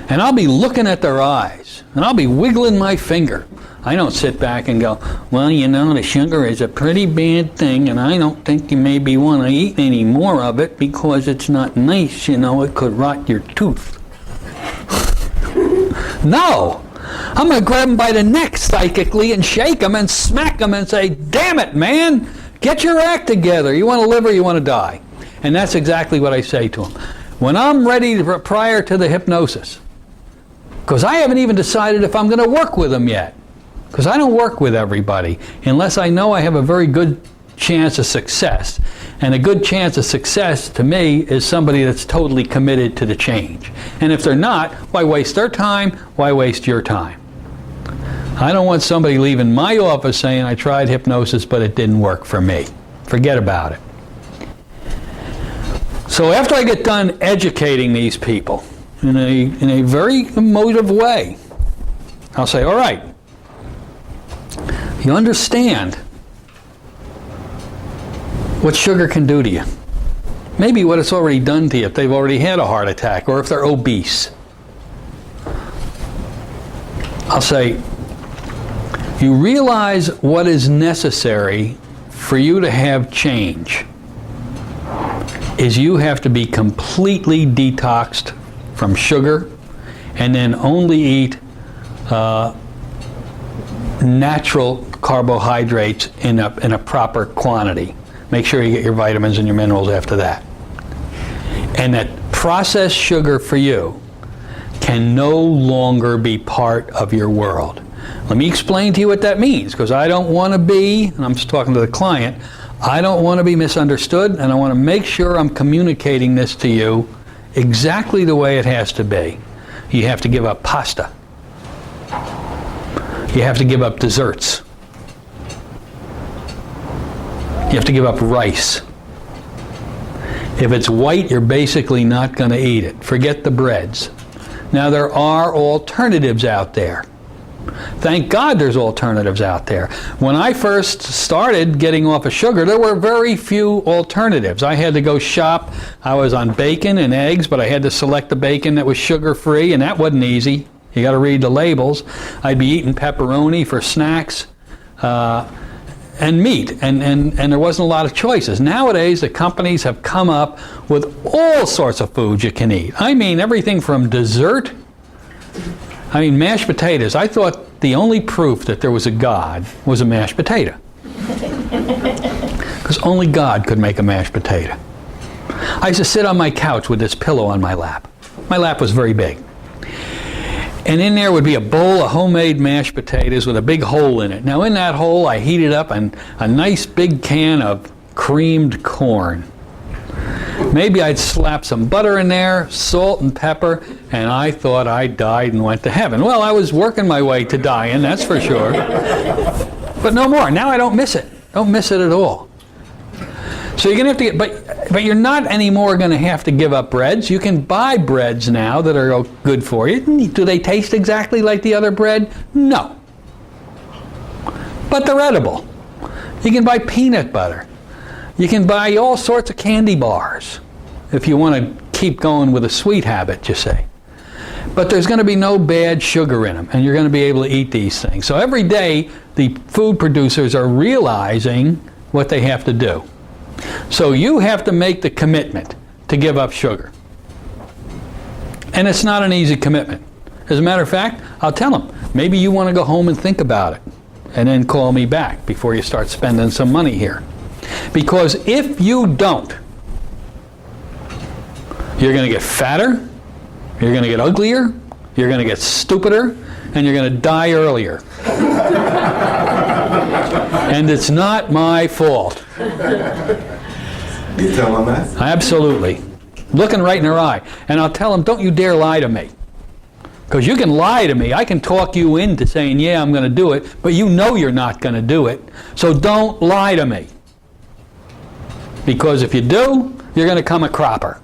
And I'll be looking at their eyes, and I'll be wiggling my finger. I don't sit back and go, well, you know, the sugar is a pretty bad thing, and I don't think you maybe want to eat any more of it because it's not nice, you know, it could rot your tooth. No! I'm going to grab him by the neck psychically and shake him and smack him and say, damn it, man, get your act together. You want to live or you want to die? And that's exactly what I say to him. When I'm ready prior to the hypnosis, because I haven't even decided if I'm going to work with them yet, because I don't work with everybody unless I know I have a very good chance of success. And a good chance of success to me is somebody that's totally committed to the change. And if they're not, why waste their time? Why waste your time? I don't want somebody leaving my office saying I tried hypnosis but it didn't work for me. Forget about it. So after I get done educating these people in a very emotive way, I'll say, all right, you understand what sugar can do to you. Maybe what it's already done to you if they've already had a heart attack or if they're obese. I'll say, you realize what is necessary for you to have change is you have to be completely detoxed from sugar and then only eat natural carbohydrates in a proper quantity. Make sure you get your vitamins and your minerals after that. And that processed sugar for you can no longer be part of your world. Let me explain to you what that means, because I don't want to be, and I'm just talking to the client, I don't want to be misunderstood, and I want to make sure I'm communicating this to you exactly the way it has to be. You have to give up pasta. You have to give up desserts. You have to give up rice. If it's white, you're basically not going to eat it. Forget the breads. Now, there are alternatives out there. Thank God there's alternatives out there. When I first started getting off of sugar, there were very few alternatives. I had to go shop. I was on bacon and eggs, but I had to select the bacon that was sugar-free, and that wasn't easy. You got to read the labels. I'd be eating pepperoni for snacks. And meat, and there wasn't a lot of choices. Nowadays, the companies have come up with all sorts of foods you can eat. I mean, everything from dessert. I mean, mashed potatoes. I thought the only proof that there was a God was a mashed potato. Because only God could make a mashed potato. I used to sit on my couch with this pillow on my lap. My lap was very big. And in there would be a bowl of homemade mashed potatoes with a big hole in it. Now in that hole I heated up a nice big can of creamed corn. Maybe I'd slap some butter in there, salt and pepper, and I thought I died and went to heaven. Well, I was working my way to dying, that's for sure. But no more. Now I don't miss it. Don't miss it at all. So you're going to have to get, but you're not anymore going to have to give up breads. You can buy breads now that are good for you. Do they taste exactly like the other bread? No. But they're edible. You can buy peanut butter. You can buy all sorts of candy bars if you want to keep going with a sweet habit, you say. But there's going to be no bad sugar in them, and you're going to be able to eat these things. So every day, the food producers are realizing what they have to do. So you have to make the commitment to give up sugar. And it's not an easy commitment. As a matter of fact, I'll tell them, maybe you want to go home and think about it, and then call me back before you start spending some money here. Because if you don't, you're going to get fatter, you're going to get uglier, you're going to get stupider, and you're going to die earlier. And it's not my fault. You tell them that? Absolutely. looking right in her eye. And I'll tell them, don't you dare lie to me. Because you can lie to me. I can talk you into saying, yeah, I'm going to do it, but you know you're not going to do it. So don't lie to me. Because if you do, you're going to come a cropper.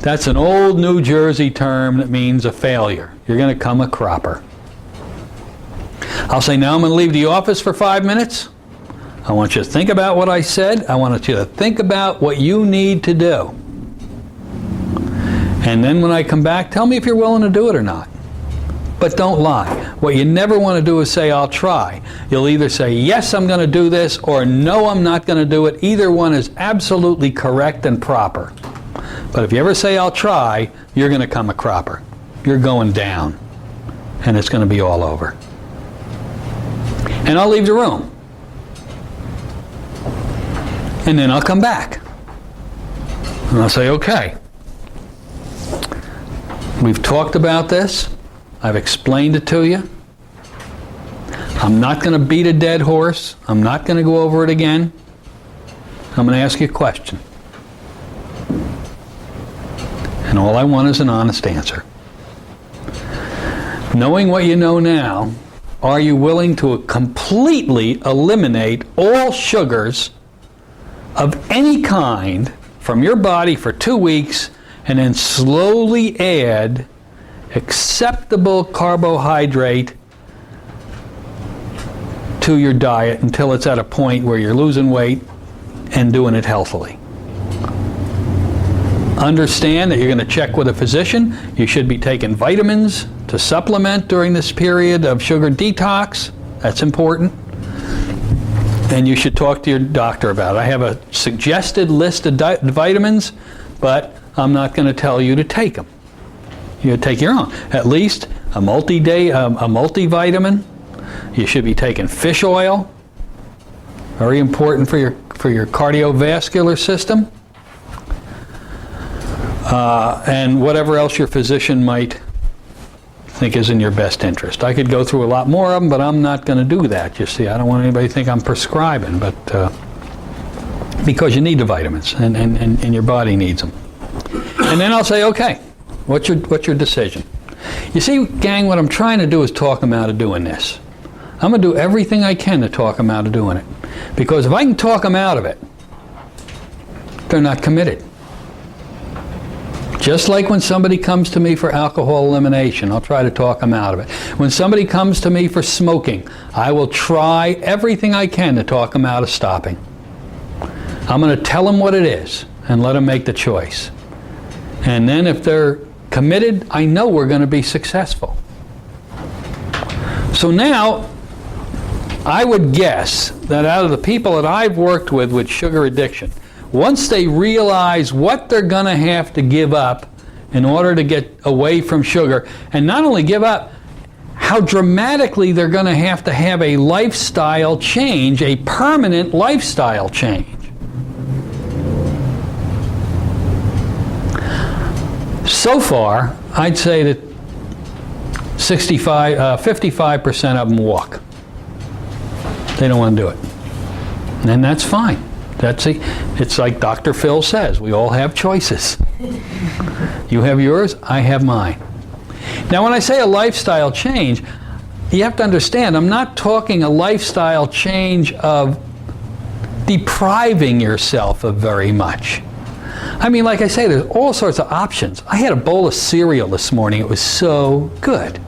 That's an old New Jersey term that means a failure. You're going to come a cropper. I'll say, now I'm going to leave the office for 5 minutes. I want you to think about what I said. I want you to think about what you need to do. And then when I come back, tell me if you're willing to do it or not. But don't lie. What you never want to do is say, I'll try. You'll either say, yes, I'm going to do this, or no, I'm not going to do it. Either one is absolutely correct and proper. But if you ever say, I'll try, you're going to come a cropper. You're going down. And it's going to be all over. And I'll leave the room. And then I'll come back. And I'll say, okay. We've talked about this. I've explained it to you. I'm not going to beat a dead horse. I'm not going to go over it again. I'm going to ask you a question. And all I want is an honest answer. Knowing what you know now, are you willing to completely eliminate all sugars of any kind from your body for 2 weeks and then slowly add acceptable carbohydrate to your diet until it's at a point where you're losing weight and doing it healthily? Understand that you're going to check with a physician. You should be taking vitamins to supplement during this period of sugar detox. That's important. And you should talk to your doctor about it. I have a suggested list of vitamins, but I'm not going to tell you to take them. You take your own. At least a multivitamin. You should be taking fish oil. Very important for your cardiovascular system. And whatever else your physician might think is in your best interest. I could go through a lot more of them, but I'm not going to do that. You see, I don't want anybody to think I'm prescribing, but because you need the vitamins, and your body needs them. And then I'll say, okay, what's your decision? You see, gang, what I'm trying to do is talk them out of doing this. I'm going to do everything I can to talk them out of doing it. Because if I can talk them out of it, they're not committed. Just like when somebody comes to me for alcohol elimination, I'll try to talk them out of it. When somebody comes to me for smoking, I will try everything I can to talk them out of stopping. I'm going to tell them what it is and let them make the choice. And then if they're committed, I know we're going to be successful. So now, I would guess that out of the people that I've worked with sugar addiction, once they realize what they're going to have to give up in order to get away from sugar, and not only give up, how dramatically they're going to have a lifestyle change, a permanent lifestyle change. So far, I'd say that 55% of them walk. They don't want to do it. And that's fine. It's like Dr. Phil says, we all have choices. You have yours, I have mine. Now when I say a lifestyle change, you have to understand, I'm not talking a lifestyle change of depriving yourself of very much. I mean, like I say, there's all sorts of options. I had a bowl of cereal this morning. It was so good.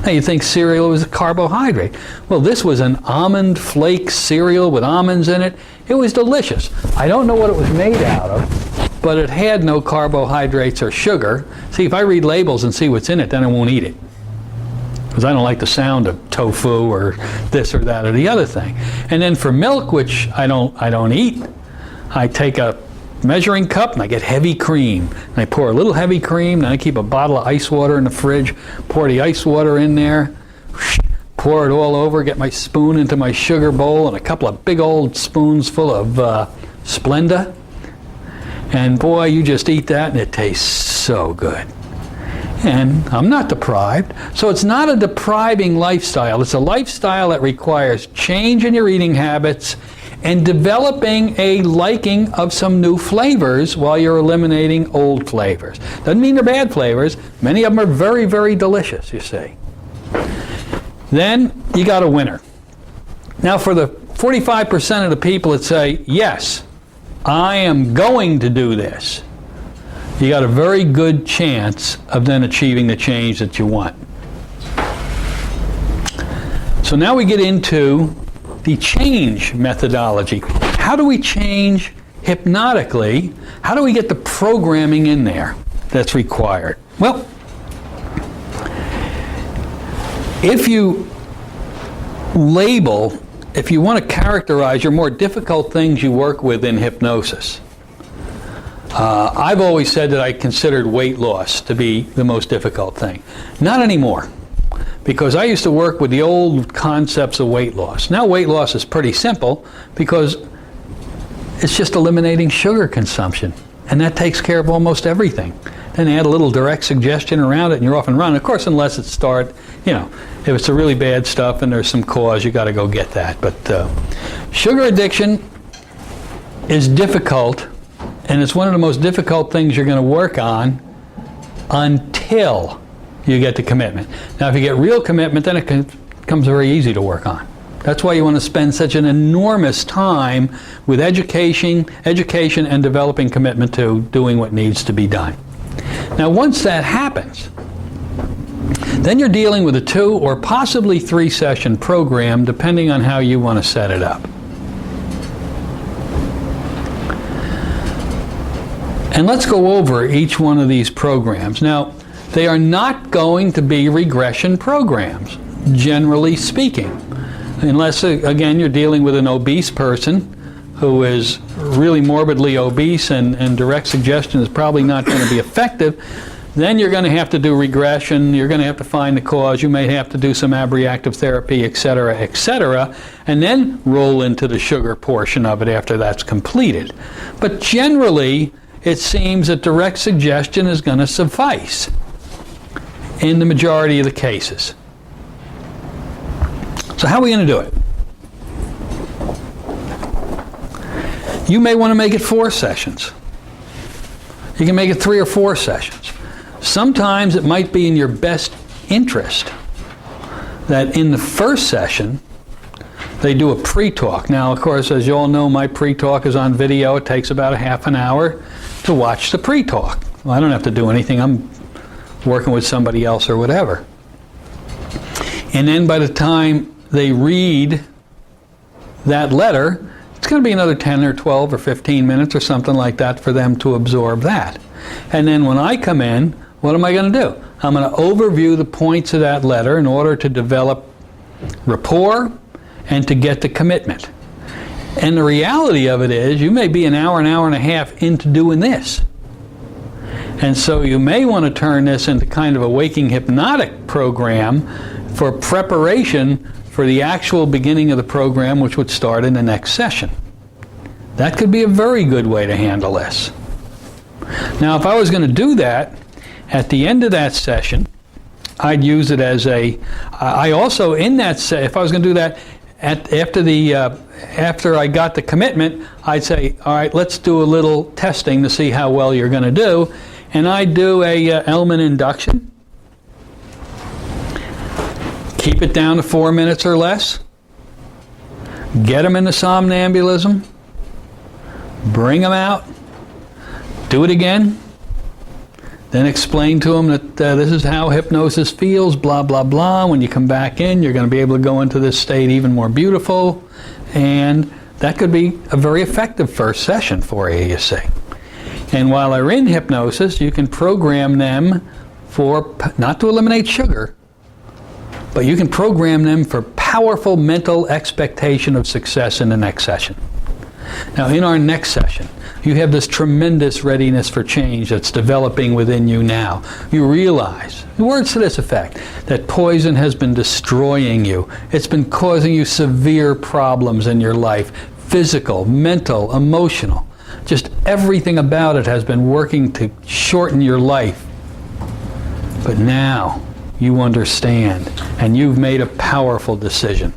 Now you think cereal was a carbohydrate. Well, this was an almond flake cereal with almonds in it. It was delicious. I don't know what it was made out of, but it had no carbohydrates or sugar. See, if I read labels and see what's in it, then I won't eat it. Because I don't like the sound of tofu or this or that or the other thing. And then for milk, which I don't eat, I take a measuring cup and I get heavy cream. And I pour a little heavy cream, and I keep a bottle of ice water in the fridge, pour the ice water in there, pour it all over, get my spoon into my sugar bowl and a couple of big old spoons full of Splenda. And boy, you just eat that and it tastes so good. And I'm not deprived. So it's not a depriving lifestyle. It's a lifestyle that requires change in your eating habits and developing a liking of some new flavors while you're eliminating old flavors. Doesn't mean they're bad flavors. Many of them are very, very delicious, you see. Then you got a winner. Now for the 45% of the people that say, yes, I am going to do this, you got a very good chance of then achieving the change that you want. So now we get into the change methodology. How do we change hypnotically? How do we get the programming in there that's required? Well, if you label, if you want to characterize your more difficult things you work with in hypnosis, I've always said that I considered weight loss to be the most difficult thing. Not anymore, because I used to work with the old concepts of weight loss. Now weight loss is pretty simple because it's just eliminating sugar consumption, and that takes care of almost everything. Then add a little direct suggestion around it and you're off and running. Of course, unless it's if it's a really bad stuff and there's some cause, you got to go get that. But sugar addiction is difficult, and it's one of the most difficult things you're going to work on until you get the commitment. Now, if you get real commitment, then it becomes very easy to work on. That's why you want to spend such an enormous time with education and developing commitment to doing what needs to be done. Now, once that happens, then you're dealing with a 2 or possibly 3 session program, depending on how you want to set it up. And let's go over each one of these programs. Now, they are not going to be regression programs, generally speaking, unless, again, you're dealing with an obese person who is really morbidly obese and direct suggestion is probably not going to be effective. Then you're going to have to do regression, you're going to have to find the cause, you may have to do some abreactive therapy, etc., and then roll into the sugar portion of it after that's completed. But generally, it seems that direct suggestion is going to suffice in the majority of the cases. So how are we going to do it? You may want to make it 4 sessions. You can make it 3 or 4 sessions. Sometimes it might be in your best interest that in the first session they do a pre-talk. Now, of course, as you all know, my pre-talk is on video. It takes about a half an hour to watch the pre-talk. Well, I don't have to do anything. I'm working with somebody else or whatever. And then by the time they read that letter, it's going to be another 10 or 12 or 15 minutes or something like that for them to absorb that. And then when I come in, what am I going to do? I'm going to overview the points of that letter in order to develop rapport and to get the commitment. And the reality of it is, you may be an hour and a half into doing this. And so you may want to turn this into kind of a waking hypnotic program for preparation for the actual beginning of the program, which would start in the next session. That could be a very good way to handle this. Now, if I was going to do that, at the end of that session, I'd use it as I also, in that, if I was going to do that, after I got the commitment, I'd say, all right, let's do a little testing to see how well you're going to do. And I'd do a element induction. Keep it down to 4 minutes or less. Get them into somnambulism. Bring them out. Do it again. Then explain to them that this is how hypnosis feels, blah, blah, blah. When you come back in, you're going to be able to go into this state even more beautiful. And that could be a very effective first session for you, you see. And while they're in hypnosis, you can program them for, not to eliminate sugar, but you can program them for powerful mental expectation of success in the next session. Now, in our next session, you have this tremendous readiness for change that's developing within you now. You realize, words to this effect, that poison has been destroying you. It's been causing you severe problems in your life, physical, mental, emotional. Just everything about it has been working to shorten your life. But now you understand, and you've made a powerful decision.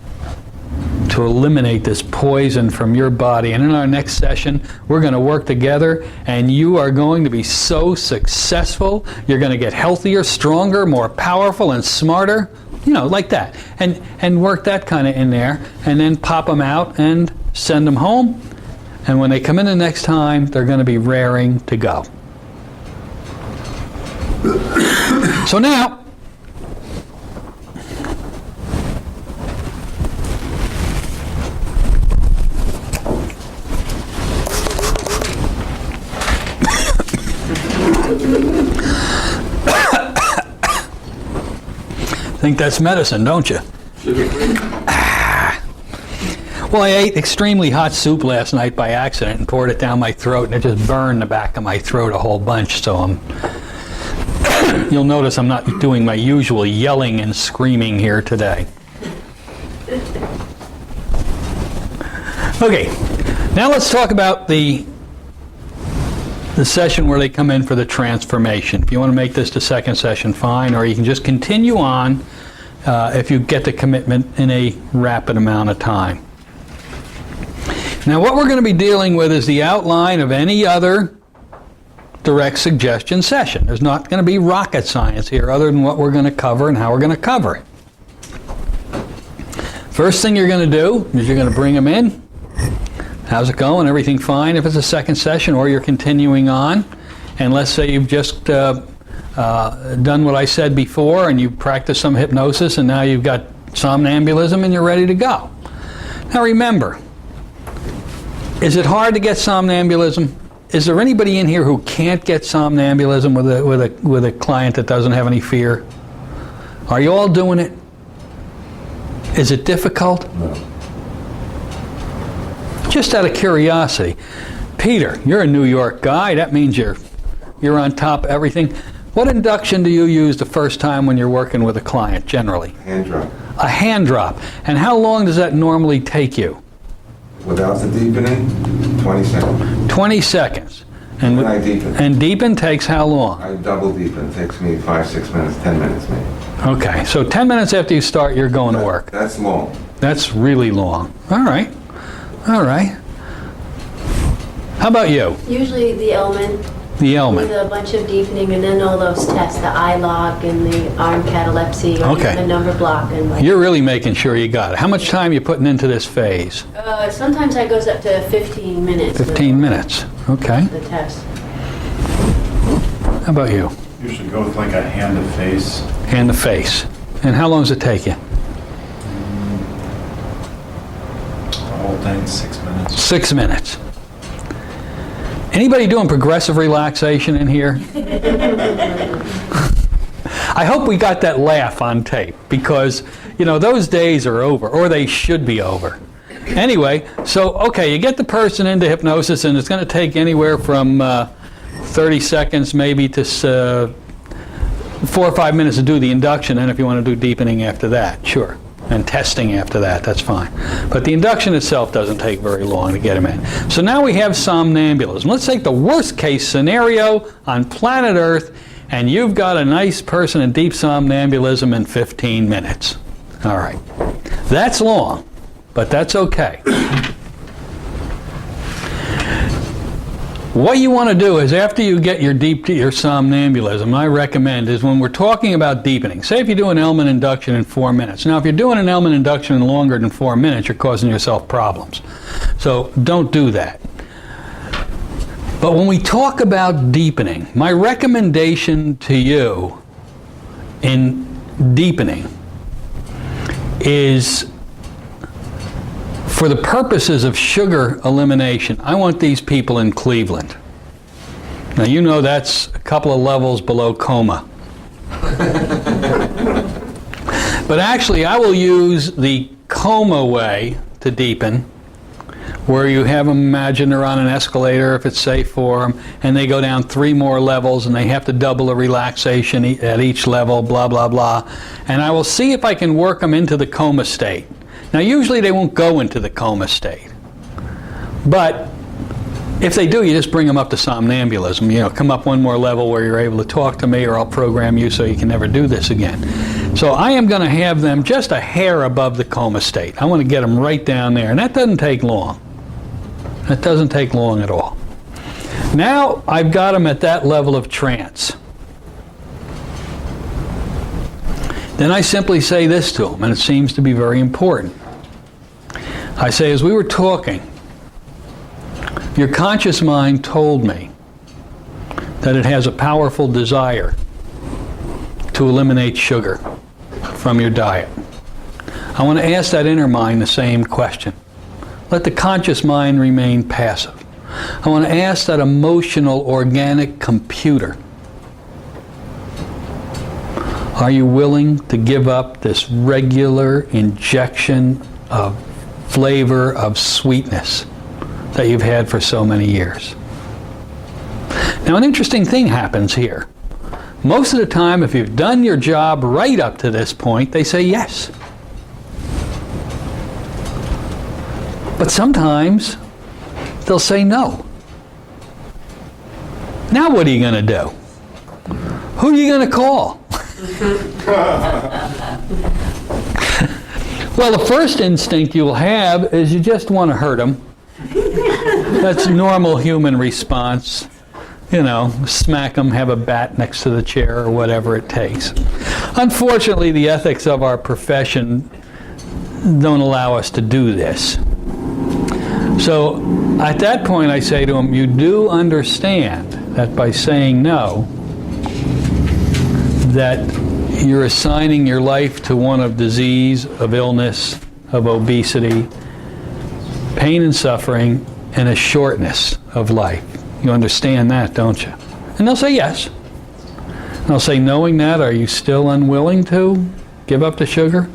to eliminate this poison from your body. And in our next session, we're going to work together, and you are going to be so successful. You're going to get healthier, stronger, more powerful, and smarter. You know, like that. And work that kind of in there, and then pop them out and send them home. And when they come in the next time, they're going to be raring to go. So now, think that's medicine, don't you? Well, I ate extremely hot soup last night by accident and poured it down my throat, and it just burned the back of my throat a whole bunch. So you'll notice I'm not doing my usual yelling and screaming here today. Okay, now let's talk about the session where they come in for the transformation. If you want to make this the second session, fine, or you can just continue on if you get the commitment in a rapid amount of time. Now, what we're going to be dealing with is the outline of any other direct suggestion session. There's not going to be rocket science here other than what we're going to cover and how we're going to cover it. First thing you're going to do is you're going to bring them in. How's it going? Everything fine if it's a second session, or you're continuing on. And let's say you've just done what I said before, and you practiced some hypnosis, and now you've got somnambulism and you're ready to go. Now remember, is it hard to get somnambulism? Is there anybody in here who can't get somnambulism with a client that doesn't have any fear? Are you all doing it? Is it difficult? No. Just out of curiosity, Peter, you're a New York guy. That means you're on top of everything. What induction do you use the first time when you're working with a client, generally? Hand drop. A hand drop. And how long does that normally take you? Without the deepening, 20 seconds. 20 seconds. And When I deepen. And deepen takes how long? I double deepen. It takes me 5, 6 minutes, 10 minutes maybe. Okay, so 10 minutes after you start, you're going to work. That's long. That's really long. All right. All right. How about you? Usually the element The with element. a bunch of deepening, and then all those tests, the eye lock and the arm catalepsy, or Okay. the number block, and like. You're really making sure you got it. How much time are you putting into this phase? Sometimes that goes up to 15 minutes. 15 minutes. Okay. The test. How about you? Usually go with like a hand to face. Hand to face. And how long does it take you? The whole thing, 6 minutes. 6 minutes. Anybody doing progressive relaxation in here? I hope we got that laugh on tape, because, you know, those days are over, or they should be over. Anyway, so, okay, you get the person into hypnosis, and it's going to take anywhere from 30 seconds maybe to 4 or 5 minutes to do the induction, and if you want to do deepening after that, sure. And testing after that, that's fine. But the induction itself doesn't take very long to get them in. So now we have somnambulism. Let's take the worst case scenario on planet Earth, and you've got a nice person in deep somnambulism in 15 minutes. All right. That's long, but that's okay. What you want to do is, after you get your somnambulism, I recommend, is when we're talking about deepening, say if you do an element induction in 4 minutes. Now, if you're doing an element induction in longer than 4 minutes, you're causing yourself problems. So don't do that. But when we talk about deepening, my recommendation to you in deepening is, for the purposes of sugar elimination, I want these people in Cleveland. Now, you know that's a couple of levels below coma. But actually, I will use the coma way to deepen, where you have them imagine they're on an escalator, if it's safe for them, and they go down 3 more levels, and they have to double the relaxation at each level, blah, blah, blah. And I will see if I can work them into the coma state. Now, usually they won't go into the coma state. But if they do, you just bring them up to somnambulism. You know, come up 1 more level where you're able to talk to me, or I'll program you so you can never do this again. So I am going to have them just a hair above the coma state. I want to get them right down there, and that doesn't take long. That doesn't take long at all. Now I've got them at that level of trance. Then I simply say this to them, and it seems to be very important. I say, as we were talking, your conscious mind told me that it has a powerful desire to eliminate sugar from your diet. I want to ask that inner mind the same question. Let the conscious mind remain passive. I want to ask that emotional, organic computer, are you willing to give up this regular injection of flavor, of sweetness that you've had for so many years? Now, an interesting thing happens here. Most of the time, if you've done your job right up to this point, they say yes. But sometimes they'll say no. Now what are you going to do? Who are you going to call? Well, the first instinct you'll have is you just want to hurt them. That's a normal human response. You know, smack them, have a bat next to the chair, or whatever it takes. Unfortunately, the ethics of our profession don't allow us to do this. So at that point I say to them, you do understand that by saying no, that you're assigning your life to one of disease, of illness, of obesity, pain and suffering, and a shortness of life. You understand that, don't you? And they'll say yes. And I'll say, knowing that, are you still unwilling to give up the sugar?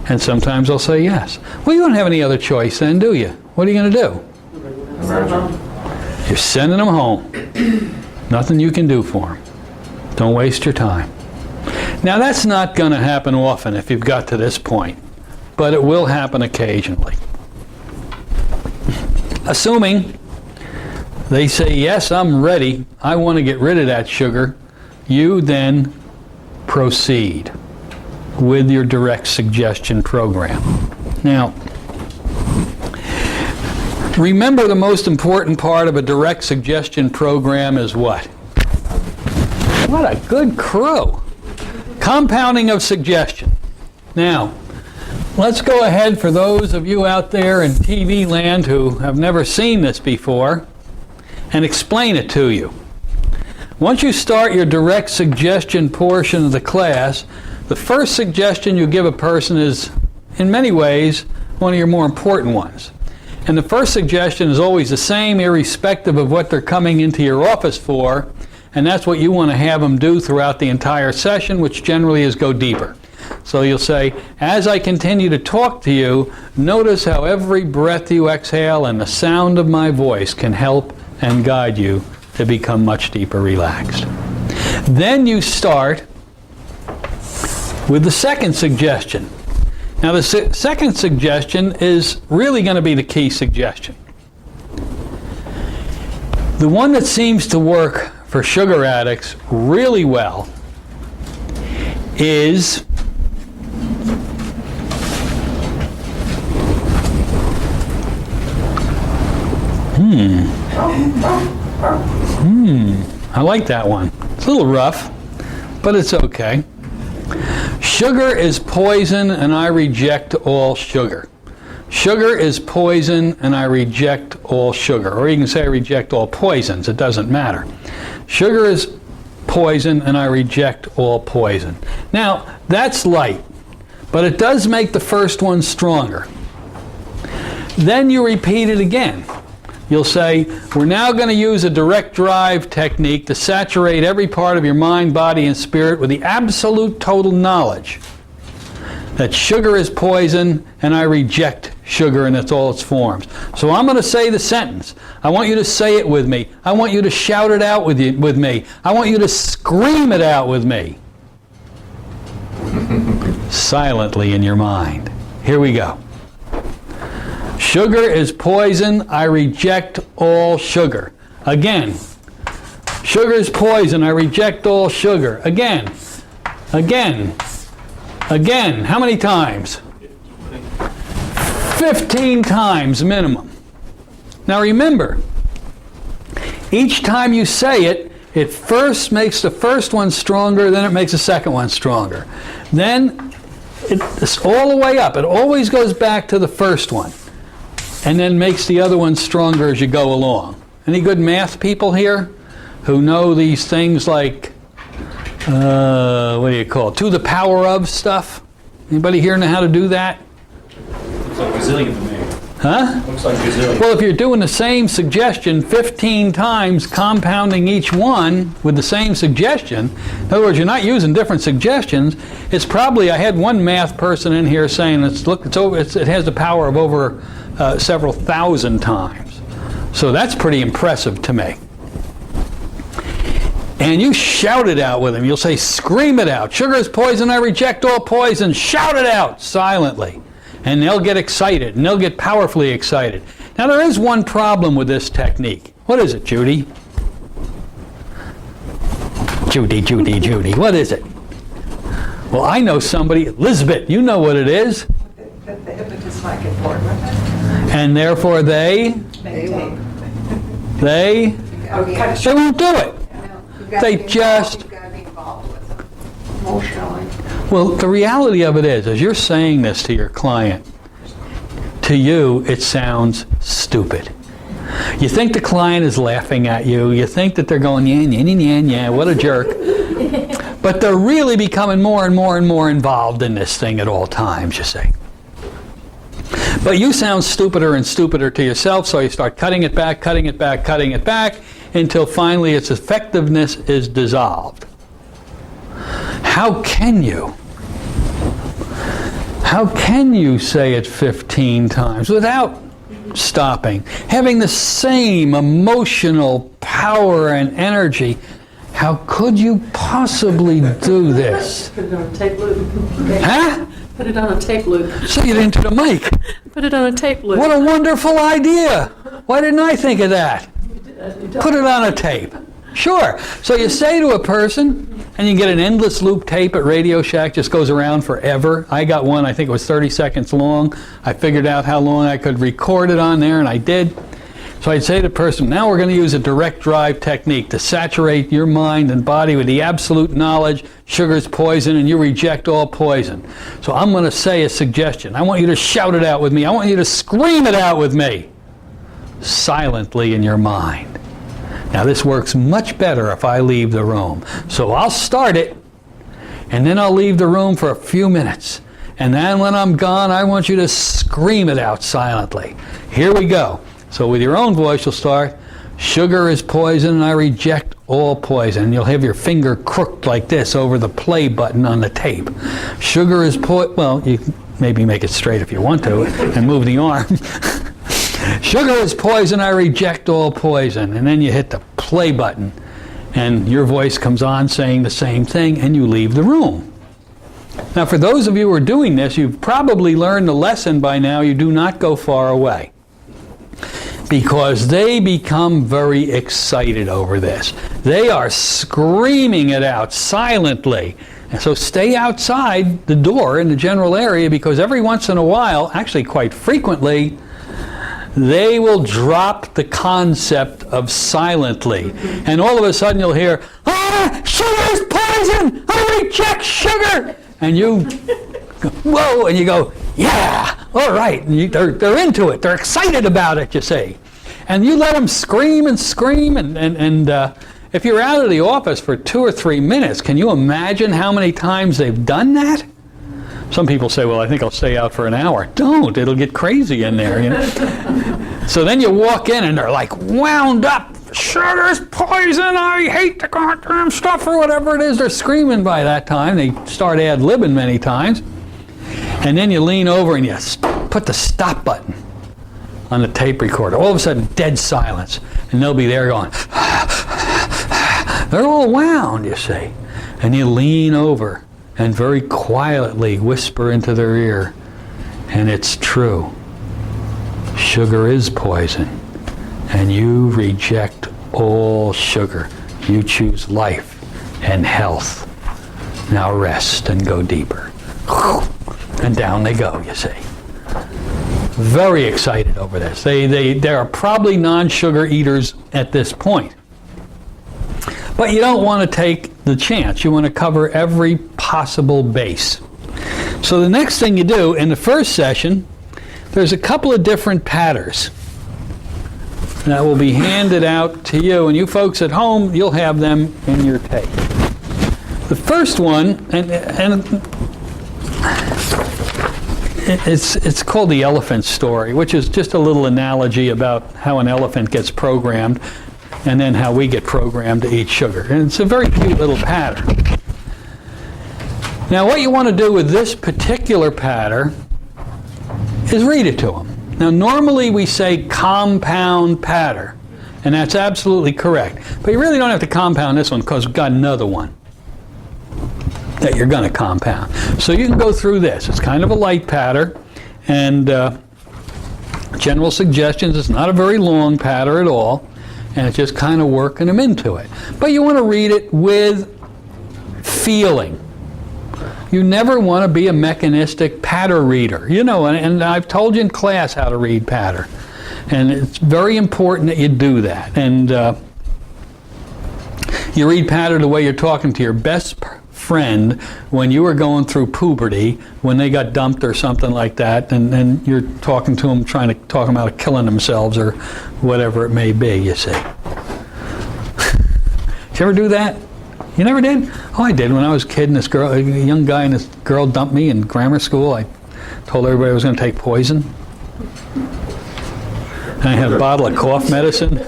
And sometimes they'll say yes. Well, you don't have any other choice then, do you? What are you going to do? You're sending them home. Nothing you can do for them. Don't waste your time. Now, that's not going to happen often if you've got to this point, but it will happen occasionally. Assuming they say, yes, I'm ready, I want to get rid of that sugar, you then proceed with your direct suggestion program. Now, remember, the most important part of a direct suggestion program is what? What a good crew! Compounding of suggestion. Now, let's go ahead, for those of you out there in TV land who have never seen this before, and explain it to you. Once you start your direct suggestion portion of the class, the first suggestion you give a person is, in many ways, one of your more important ones. And the first suggestion is always the same, irrespective of what they're coming into your office for, and that's what you want to have them do throughout the entire session, which generally is go deeper. So you'll say, as I continue to talk to you, notice how every breath you exhale and the sound of my voice can help and guide you to become much deeper relaxed. Then you start with the second suggestion. Now, the second suggestion is really going to be the key suggestion. The one that seems to work for sugar addicts really well is I like that one. It's a little rough, but it's okay. Sugar is poison, and I reject all sugar. Sugar is poison, and I reject all sugar. Or you can say I reject all poisons. It doesn't matter. Sugar is poison, and I reject all poison. Now, that's light, but it does make the first one stronger. Then you repeat it again. You'll say, we're now going to use a direct drive technique to saturate every part of your mind, body, and spirit with the absolute total knowledge that sugar is poison, and I reject sugar in all its forms. So I'm going to say the sentence. I want you to say it with me. I want you to shout it out with me. I want you to scream it out with me. Silently in your mind. Here we go. Sugar is poison. I reject all sugar. Again. Sugar is poison. I reject all sugar. Again. Again. Again, how many times? 15 times minimum. Now remember, each time you say it, it first makes the first one stronger, then it makes the second one stronger. Then it's all the way up. It always goes back to the first one, and then makes the other one stronger as you go along. Any good math people here who know these things like, what do you call it, to the power of stuff? Anybody here know how to do that? Looks like gazillion to me. Huh? Looks like gazillion. Well, if you're doing the same suggestion 15 times, compounding each one with the same suggestion, in other words, you're not using different suggestions, it's probably, I had one math person in here saying, it has the power of over several thousand times. So that's pretty impressive to me. And you shout it out with them. You'll say, scream it out. Sugar is poison, I reject all poison. Shout it out silently. And they'll get excited, and they'll get powerfully excited. Now, there is one problem with this technique. What is it, Judy? Judy, what is it? Well, I know somebody, Elizabeth, you know what it is. That the hypnotist might get bored with it. And therefore they won't do it. They just... You've got to be involved with them emotionally. Well, the reality of it is, as you're saying this to your client, to you, it sounds stupid. You think the client is laughing at you. You think that they're going, yeah, what a jerk. But they're really becoming more and more and more involved in this thing at all times, you see. But you sound stupider and stupider to yourself, so you start cutting it back, until finally its effectiveness is dissolved. How can you? How can you say it 15 times without stopping? Having the same emotional power and energy. How could you possibly do this? Put it on a tape loop. Huh? Put it on a tape loop. Say it into the mic. Put it on a tape loop. What a wonderful idea. Why didn't I think of that? Put it on a tape. Sure. So you say to a person, and you get an endless loop tape at Radio Shack, just goes around forever. I got one, I think it was 30 seconds long. I figured out how long I could record it on there, and I did. So I'd say to the person, now we're going to use a direct drive technique to saturate your mind and body with the absolute knowledge, sugar's poison, and you reject all poison. So I'm going to say a suggestion. I want you to shout it out with me. I want you to scream it out with me, silently in your mind. Now this works much better if I leave the room. So I'll start it, and then I'll leave the room for a few minutes. And then when I'm gone, I want you to scream it out silently. Here we go. So with your own voice, you'll start, sugar is poison, and I reject all poison. And you'll have your finger crooked like this over the play button on the tape. Sugar is well, you can maybe make it straight if you want to, and move the arm. Sugar is poison, I reject all poison. And then you hit the play button, and your voice comes on saying the same thing, and you leave the room. Now, for those of you who are doing this, you've probably learned the lesson by now. You do not go far away, because they become very excited over this. They are screaming it out silently. And so stay outside the door in the general area, because every once in a while, actually quite frequently, they will drop the concept of silently. And all of a sudden you'll hear, sugar is poison! I reject sugar! And you go, whoa, and you go, yeah, all right. And they're into it. They're excited about it, you see. And you let them scream and scream. And if you're out of the office for 2 or 3 minutes, can you imagine how many times they've done that? Some people say, well, I think I'll stay out for an hour. Don't. It'll get crazy in there, you know. So then you walk in and they're like wound up. Sugar's poison. I hate the goddamn stuff, or whatever it is. They're screaming by that time. They start ad-libbing many times. And then you lean over and you put the stop button on the tape recorder. All of a sudden, dead silence. And they'll be there going, they're all wound, you see. And you lean over and very quietly whisper into their ear, and it's true. Sugar is poison, and you reject all sugar. You choose life and health. Now rest and go deeper. And down they go, you see. Very excited over this. They are probably non-sugar eaters at this point. But you don't want to take the chance. You want to cover every possible base. So the next thing you do in the first session, there's a couple of different patterns that will be handed out to you, and you folks at home, you'll have them in your tape. The first one, and it's called the elephant story, which is just a little analogy about how an elephant gets programmed and then how we get programmed to eat sugar. And it's a very cute little pattern. Now what you want to do with this particular pattern is read it to them. Now normally we say compound pattern, and that's absolutely correct. But you really don't have to compound this one because we've got another one that you're going to compound. So you can go through this. It's kind of a light pattern, and general suggestions. It's not a very long pattern at all, and it's just kind of working them into it. But you want to read it with feeling. You never want to be a mechanistic pattern reader. You know, and I've told you in class how to read pattern. And it's very important that you do that. And you read pattern the way you're talking to your best friend when you were going through puberty, when they got dumped or something like that, and you're talking to them, trying to talk them out of killing themselves or whatever it may be, you see. Did you ever do that? You never did? Oh, I did. When I was a kid and this girl, a young guy and this girl dumped me in grammar school, I told everybody I was going to take poison. And I had a bottle of cough medicine.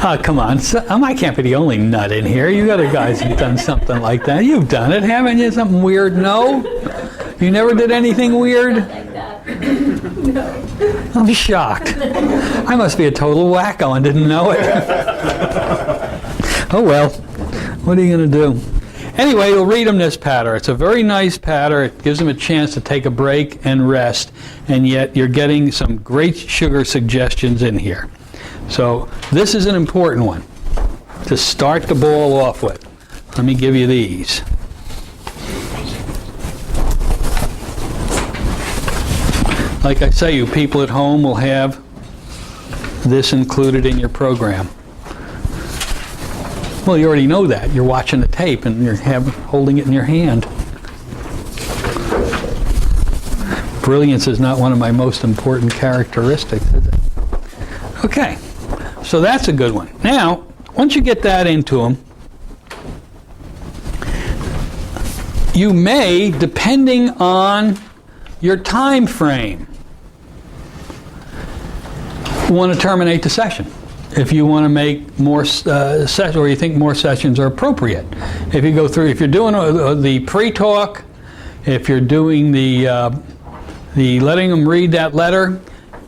Oh, come on. I can't be the only nut in here. You other guys have done something like that. You've done it, haven't you? Something weird? No? You never did anything weird? Like that. No. I'm shocked. I must be a total wacko and didn't know it. Oh well, what are you going to do? Anyway, you'll read them this pattern. It's a very nice pattern. It gives them a chance to take a break and rest, and yet you're getting some great sugar suggestions in here. So this is an important one to start the ball off with. Let me give you these. Like I say, you people at home will have this included in your program. Well, you already know that. You're watching the tape and you're holding it in your hand. Brilliance is not one of my most important characteristics, is it? Okay, so that's a good one. Now, once you get that into them, you may, depending on your time frame, want to terminate the session. If you want to make more sessions, or you think more sessions are appropriate. If you go through, if you're doing the pre-talk, if you're doing the letting them read that letter,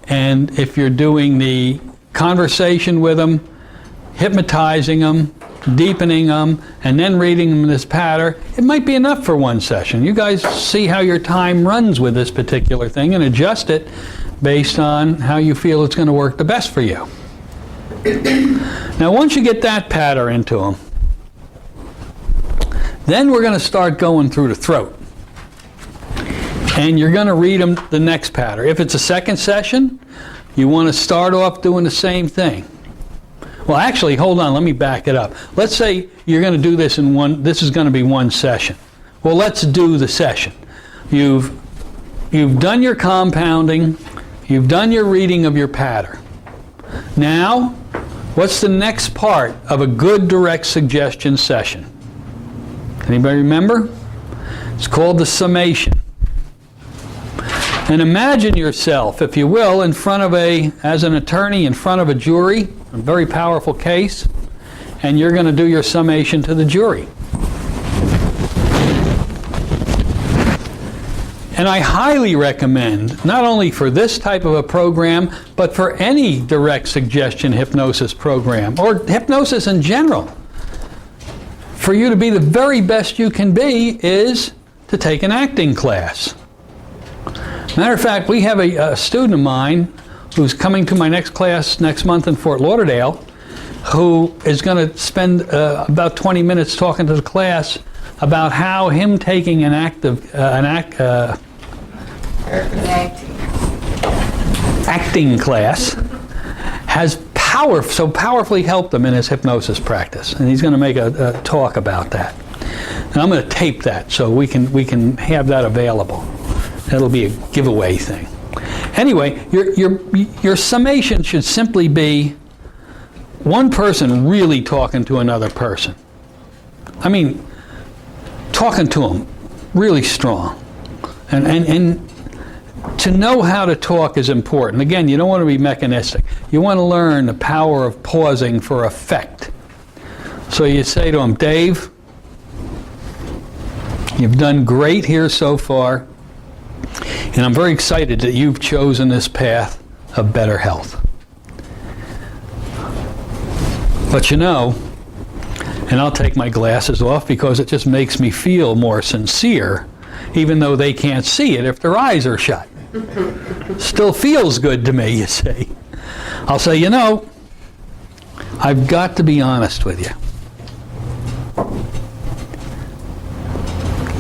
and if you're doing the conversation with them, hypnotizing them, deepening them, and then reading them this pattern, it might be enough for one session. You guys see how your time runs with this particular thing and adjust it based on how you feel it's going to work the best for you. Now once you get that pattern into them, then we're going to start going through the throat. And you're going to read them the next pattern. If it's a second session, you want to start off doing the same thing. Well, actually, hold on, let me back it up. Let's say you're going to do this in one, this is going to be one session. Well, let's do the session. You've done your compounding, you've done your reading of your pattern. Now, what's the next part of a good direct suggestion session? Anybody remember? It's called the summation. And imagine yourself, if you will, in front of as an attorney in front of a jury, a very powerful case, and you're going to do your summation to the jury. And I highly recommend, not only for this type of a program, but for any direct suggestion hypnosis program, or hypnosis in general, for you to be the very best you can be is to take an acting class. Matter of fact, we have a student of mine who's coming to my next class next month in Fort Lauderdale, who is going to spend about 20 minutes talking to the class about how him taking an acting class has so powerfully helped him in his hypnosis practice. And he's going to make a talk about that. And I'm going to tape that so we can have that available. That'll be a giveaway thing. Anyway, your summation should simply be one person really talking to another person. I mean, talking to them really strong. And to know how to talk is important. Again, you don't want to be mechanistic. You want to learn the power of pausing for effect. So you say to them, Dave, you've done great here so far, and I'm very excited that you've chosen this path of better health. But you know, and I'll take my glasses off because it just makes me feel more sincere, even though they can't see it if their eyes are shut. Still feels good to me, you see. I'll say, you know, I've got to be honest with you.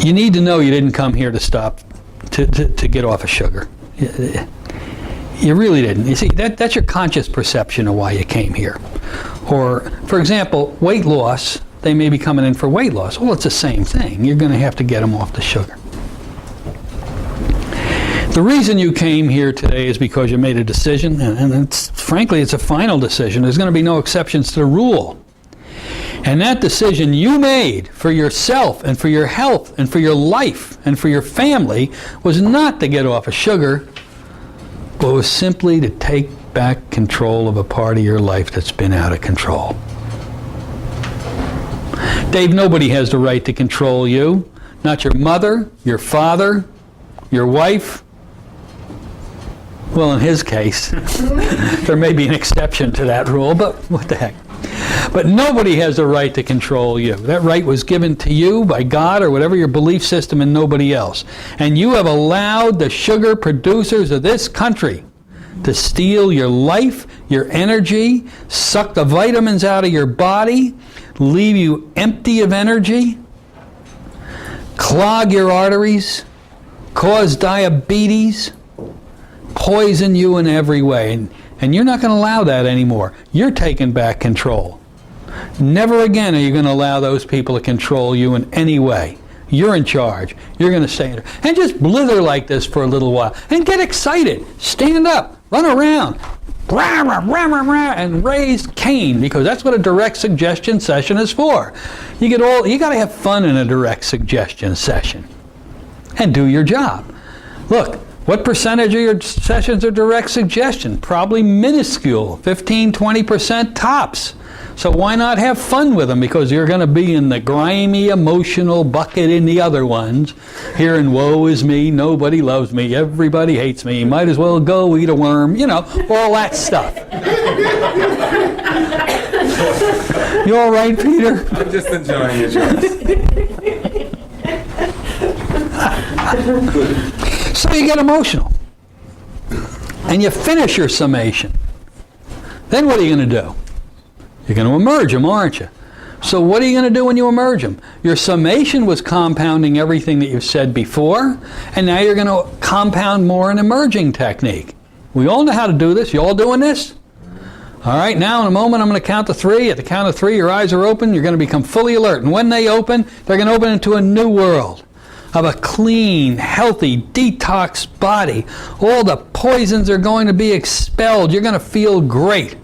You need to know you didn't come here to stop, to get off of sugar. You really didn't. You see, that's your conscious perception of why you came here. Or, for example, weight loss, they may be coming in for weight loss. Well, it's the same thing. You're going to have to get them off the sugar. The reason you came here today is because you made a decision, and frankly, it's a final decision. There's going to be no exceptions to the rule. And that decision you made for yourself and for your health and for your life and for your family was not to get off of sugar, but was simply to take back control of a part of your life that's been out of control. Dave, nobody has the right to control you. Not your mother, your father, your wife. Well, in his case, there may be an exception to that rule, but what the heck. But nobody has the right to control you. That right was given to you by God or whatever your belief system, and nobody else. And you have allowed the sugar producers of this country to steal your life, your energy, suck the vitamins out of your body, leave you empty of energy, clog your arteries, cause diabetes, poison you in every way. And you're not going to allow that anymore. You're taking back control. Never again are you going to allow those people to control you in any way. You're in charge. You're going to stay there. And just blither like this for a little while. And get excited. Stand up. Run around. Rah, rah, rah, rah, rah, and raise Kein, because that's what a direct suggestion session is for. You got to have fun in a direct suggestion session. And do your job. Look, what percentage of your sessions are direct suggestion? Probably minuscule, 15, 20% tops. So why not have fun with them? Because you're going to be in the grimy, emotional bucket in the other ones. Hearing, woe is me, nobody loves me, everybody hates me, might as well go eat a worm, you know, all that stuff. You all right, Peter? I'm just enjoying your choice. So you get emotional. And you finish your summation. Then what are you going to do? You're going to emerge them, aren't you? So what are you going to do when you emerge them? Your summation was compounding everything that you've said before, and now you're going to compound more an emerging technique. We all know how to do this. You all doing this? All right, now in a moment I'm going to count to 3. At the count of 3, your eyes are open. You're going to become fully alert. And when they open, they're going to open into a new world of a clean, healthy, detox body. All the poisons are going to be expelled. You're going to feel great.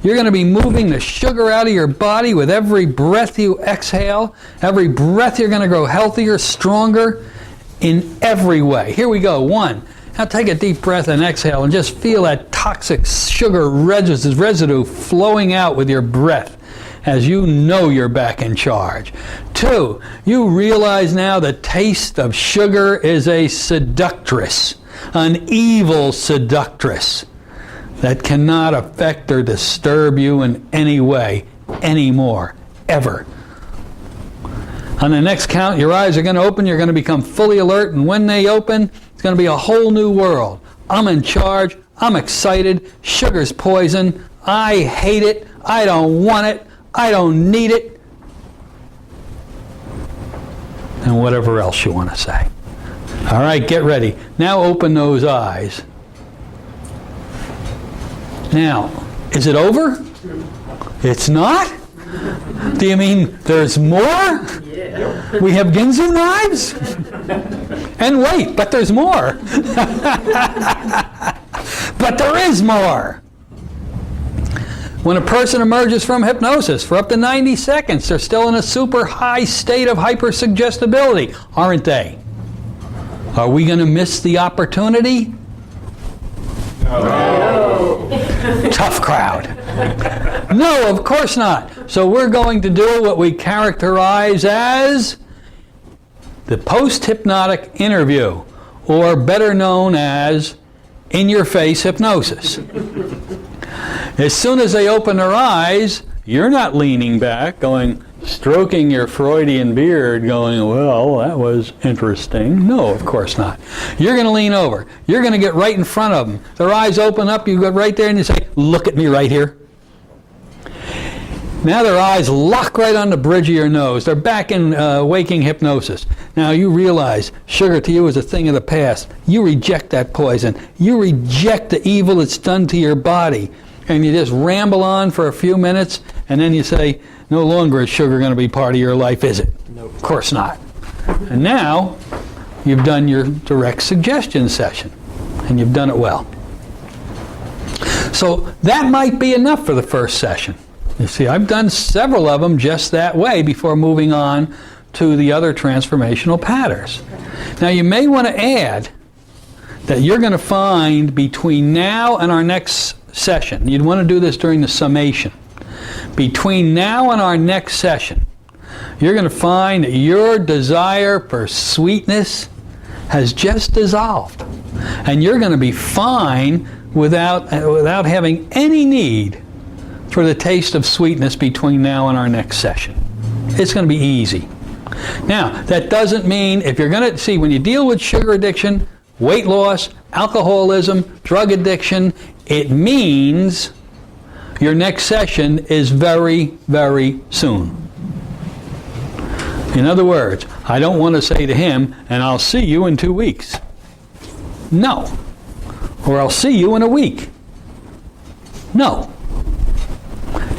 You're going to be moving the sugar out of your body with every breath you exhale. Every breath you're going to grow healthier, stronger in every way. Here we go. 1. Now take a deep breath and exhale and just feel that toxic sugar residue flowing out with your breath as you know you're back in charge. 2. You realize now the taste of sugar is a seductress, an evil seductress that cannot affect or disturb you in any way anymore, ever. On the next count, your eyes are going to open, you're going to become fully alert, and when they open, it's going to be a whole new world. I'm in charge, I'm excited, sugar's poison, I hate it, I don't want it, I don't need it. and whatever else you want to say. All right, get ready. Now open those eyes. Now, is it over? It's not? Do you mean there's more? Yeah. We have Ginsu knives? And wait, but there's more. But there is more. When a person emerges from hypnosis for up to 90 seconds, they're still in a super high state of hypersuggestibility, aren't they? Are we going to miss the opportunity? Tough crowd. No, of course not. So we're going to do what we characterize as the post-hypnotic interview, or better known as in-your-face hypnosis. As soon as they open their eyes, you're not leaning back, stroking your Freudian beard, going, well, that was interesting. No, of course not. You're going to lean over. You're going to get right in front of them. Their eyes open up, you go right there and you say, look at me right here. Now their eyes lock right on the bridge of your nose. They're back in waking hypnosis. Now you realize sugar to you is a thing of the past. You reject that poison. You reject the evil it's done to your body. And you just ramble on for a few minutes, and then you say, no longer is sugar going to be part of your life, is it? No. Of course not. And now, you've done your direct suggestion session, and you've done it well. So that might be enough for the first session. You see, I've done several of them just that way before moving on to the other transformational patterns. Now, you may want to add that you're going to find between now and our next session, you'd want to do this during the summation. Between now and our next session, you're going to find that your desire for sweetness has just dissolved. And you're going to be fine without having any need for the taste of sweetness between now and our next session. It's going to be easy. Now, that doesn't mean, if you're going to, see, when you deal with sugar addiction, weight loss, alcoholism, drug addiction, it means your next session is very, very soon. In other words, I don't want to say to him, and I'll see you in 2 weeks. No. Or I'll see you in a week. No.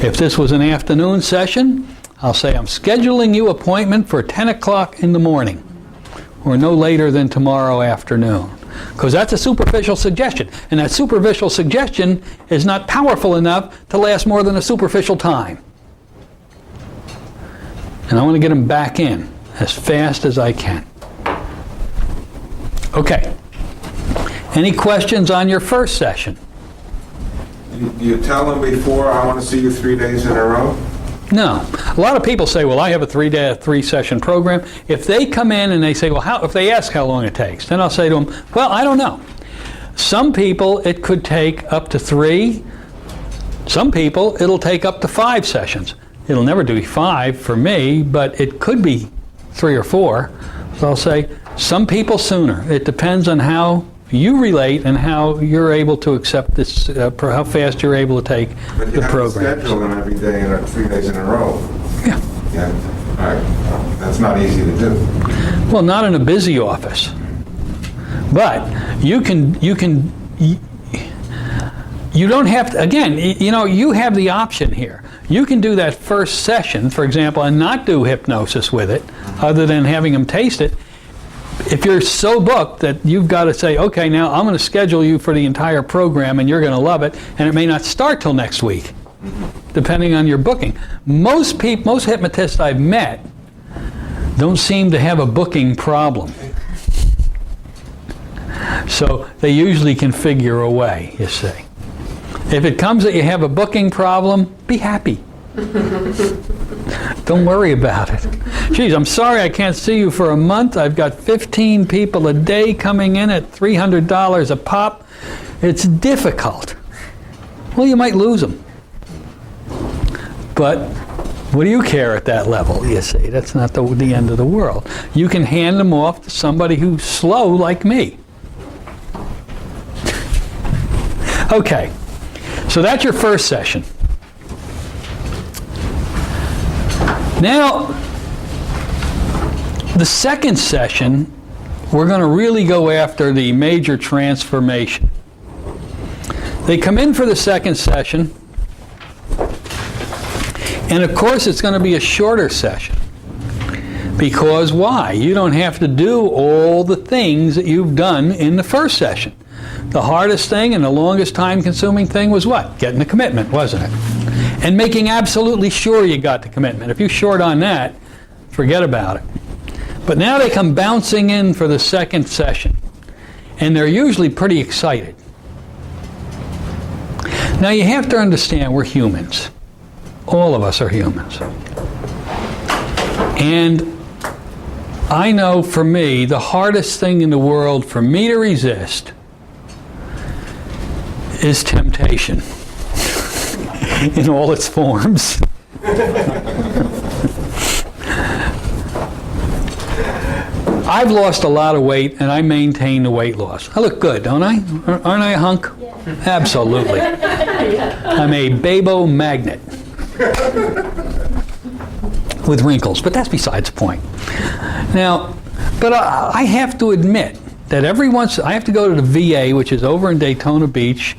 If this was an afternoon session, I'll say I'm scheduling you an appointment for 10 o'clock in the morning, or no later than tomorrow afternoon. Because that's a superficial suggestion. And that superficial suggestion is not powerful enough to last more than a superficial time. And I want to get them back in as fast as I can. Okay. Any questions on your first session? You tell them before, I want to see you 3 days in a row? No. A lot of people say, well, I have a 3-session program. If they come in and they say, well, if they ask how long it takes, then I'll say to them, well, I don't know. Some people, it could take up to 3. Some people, it'll take up to 5 sessions. It'll never be 5 for me, but it could be 3 or 4. So I'll say, some people sooner. It depends on how you relate and how you're able to accept this, how fast you're able to take the program. But you have to schedule them every day in 3 days in a row. Yeah. Yeah. All right. Well, that's not easy to do. Well, not in a busy office. But you don't have to, again, you have the option here. You can do that first session, for example, and not do hypnosis with it, other than having them taste it. If you're so booked that you've got to say, okay, now I'm going to schedule you for the entire program and you're going to love it, and it may not start till next week, depending on your booking. Most hypnotists I've met don't seem to have a booking problem. So they usually can figure a way, you see. If it comes that you have a booking problem, be happy. Don't worry about it. Geez, I'm sorry I can't see you for a month. I've got 15 people a day coming in at $300 a pop. It's difficult. Well, you might lose them. But what do you care at that level, you see? That's not the end of the world. You can hand them off to somebody who's slow like me. Okay, so that's your first session. Now, The second session, we're going to really go after the major transformation. They come in for the second session, and of course it's going to be a shorter session. Because why? You don't have to do all the things that you've done in the first session. The hardest thing and the longest time-consuming thing was what? Getting the commitment, wasn't it? And making absolutely sure you got the commitment. If you're short on that, forget about it. But now they come bouncing in for the second session, and they're usually pretty excited. Now you have to understand we're humans. All of us are humans. And I know for me, the hardest thing in the world for me to resist is temptation in all its forms. I've lost a lot of weight, and I maintain the weight loss. I look good, don't I? Aren't I a hunk? Yeah. Absolutely. I'm a babo magnet with wrinkles, but that's besides the point. Now, but I have to admit that every once, I have to go to the VA, which is over in Daytona Beach.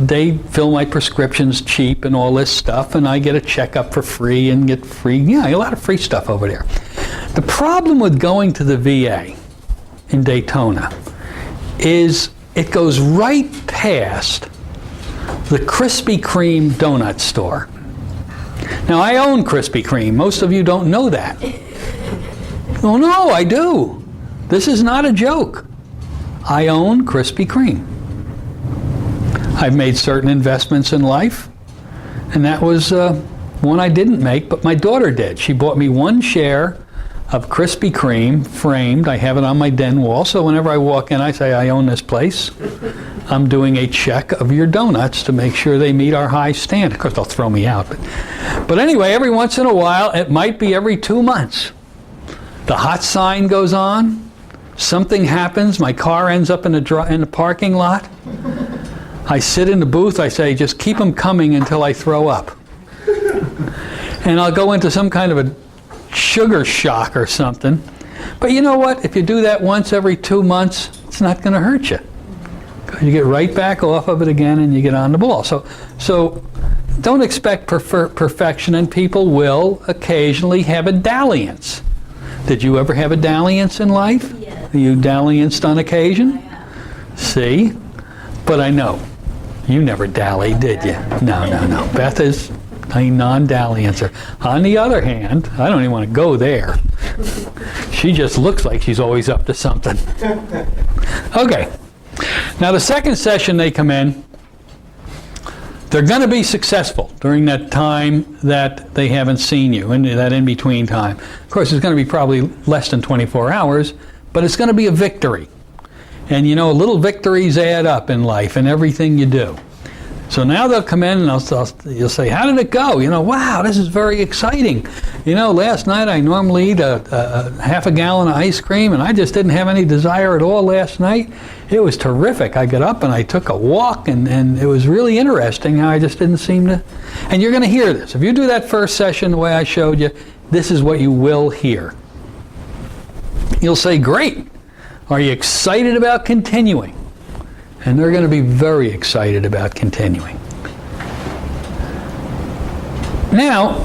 They fill my prescriptions cheap and all this stuff, and I get a checkup for free and get free, a lot of free stuff over there. The problem with going to the VA in Daytona is it goes right past the Krispy Kreme donut store. Now, I own Krispy Kreme. Most of you don't know that. Oh, no, I do. This is not a joke. I own Krispy Kreme. I've made certain investments in life, and that was one I didn't make, but my daughter did. She bought me one share of Krispy Kreme, framed. I have it on my den wall, so whenever I walk in, I say, I own this place. I'm doing a check of your donuts to make sure they meet our high standard. Of course, they'll throw me out. But anyway, every once in a while, it might be every 2 months, the hot sign goes on, something happens, my car ends up in the parking lot. I sit in the booth, I say, just keep them coming until I throw up. And I'll go into some kind of a sugar shock or something. But you know what? If you do that once every 2 months, it's not going to hurt you. You get right back off of it again and you get on the ball. So don't expect perfection, and people will occasionally have a dalliance. Did you ever have a dalliance in life? Yes. You dallianced on occasion? I have. See? But I know. You never dallied, did you? No. Beth is a non-dalliancer. On the other hand, I don't even want to go there. She just looks like she's always up to something. Okay. Now the second session they come in, they're going to be successful during that time that they haven't seen you, in that in-between time. Of course, it's going to be probably less than 24 hours, but it's going to be a victory. And you know, little victories add up in life and everything you do. So now they'll come in and you'll say, how did it go? You know, wow, this is very exciting. You know, last night I normally eat a half a gallon of ice cream, and I just didn't have any desire at all last night. It was terrific. I got up and I took a walk, and it was really interesting how I just didn't seem to. And you're going to hear this. If you do that first session the way I showed you, this is what you will hear. You'll say, great. Are you excited about continuing? And they're going to be very excited about continuing. Now,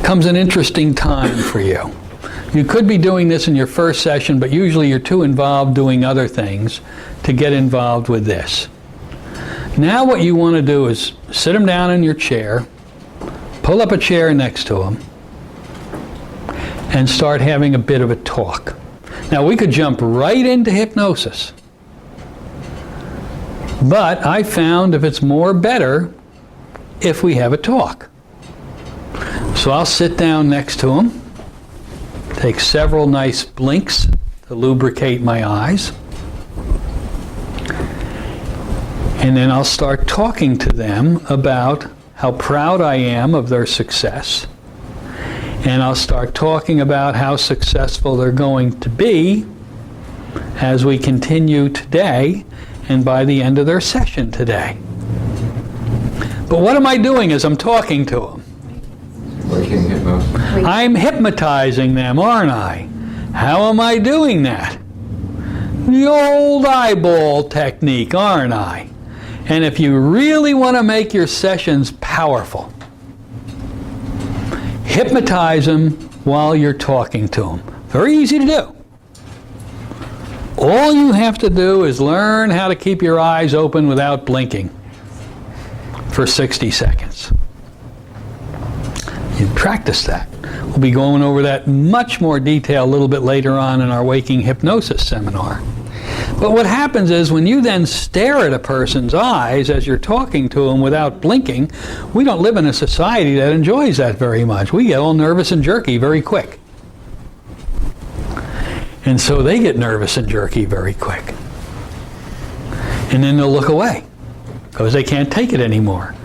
comes an interesting time for you. You could be doing this in your first session, but usually you're too involved doing other things to get involved with this. Now what you want to do is sit them down in your chair, pull up a chair next to them, and start having a bit of a talk. Now we could jump right into hypnosis, but I found if it's more better if we have a talk. So I'll sit down next to them, take several nice blinks to lubricate my eyes, and then I'll start talking to them about how proud I am of their success. And I'll start talking about how successful they're going to be as we continue today and by the end of their session today. But what am I doing as I'm talking to them? waking hypnosis? I'm hypnotizing them, aren't I? How am I doing that? The old eyeball technique, aren't I? And if you really want to make your sessions powerful, hypnotize them while you're talking to them. Very easy to do. All you have to do is learn how to keep your eyes open without blinking for 60 seconds. You practice that. We'll be going over that in much more detail a little bit later on in our Waking Hypnosis seminar. But what happens is when you then stare at a person's eyes as you're talking to them without blinking, we don't live in a society that enjoys that very much. We get all nervous and jerky very quick. And so they get nervous and jerky very quick. And then they'll look away because they can't take it anymore.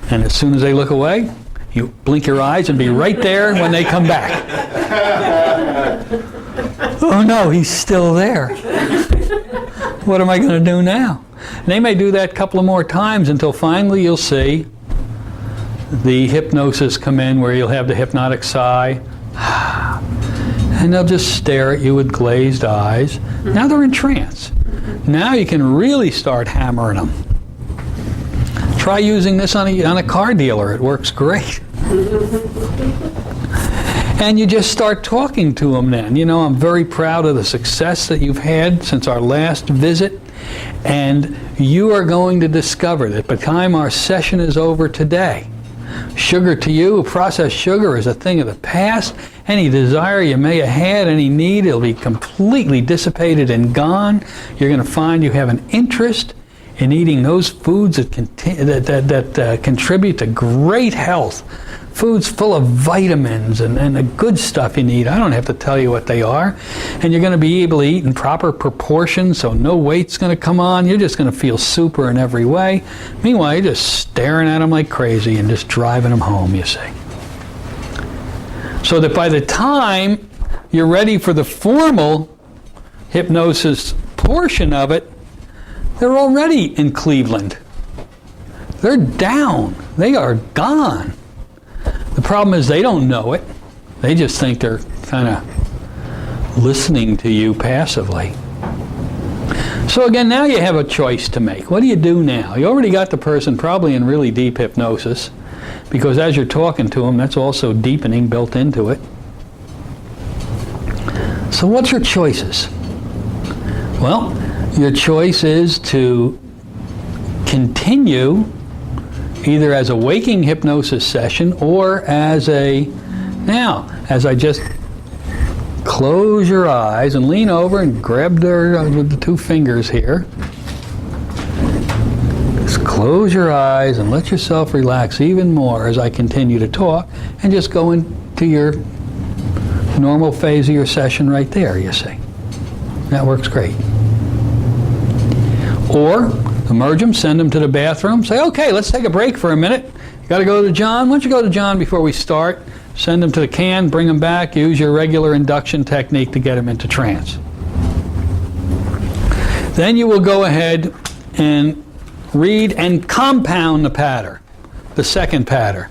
And as soon as they look away, you blink your eyes and be right there when they come back. Oh no, he's still there. What am I going to do now? And they may do that a couple of more times until finally you'll see the hypnosis come in where you'll have the hypnotic sigh. And they'll just stare at you with glazed eyes. Now they're in trance. Now you can really start hammering them. Try using this on a car dealer. It works great. And you just start talking to them then. You know, I'm very proud of the success that you've had since our last visit. And you are going to discover that by the time our session is over today, sugar to you, processed sugar, is a thing of the past. Any desire you may have had, any need, it'll be completely dissipated and gone. You're going to find you have an interest in eating those foods that contribute to great health. Foods full of vitamins and the good stuff you need. I don't have to tell you what they are. And you're going to be able to eat in proper proportion, so no weight's going to come on. You're just going to feel super in every way. Meanwhile, you're just staring at them like crazy and just driving them home, you see. So that by the time you're ready for the formal hypnosis portion of it, they're already in Cleveland. They're down. They are gone. The problem is they don't know it. They just think they're kind of listening to you passively. So again, now you have a choice to make. What do you do now? You already got the person probably in really deep hypnosis, because as you're talking to them, that's also deepening built into it. So what's your choices? Well, your choice is to continue either as a waking hypnosis session or as as I just close your eyes and lean over and grab with the two fingers here. Just close your eyes and let yourself relax even more as I continue to talk, and just go into your normal phase of your session right there, you see. That works great. Or emerge them, send them to the bathroom, say, okay, let's take a break for a minute. You got to go to John. Why don't you go to John before we start? Send them to the can, bring them back, use your regular induction technique to get them into trance. Then you will go ahead and read and compound the pattern, the second pattern.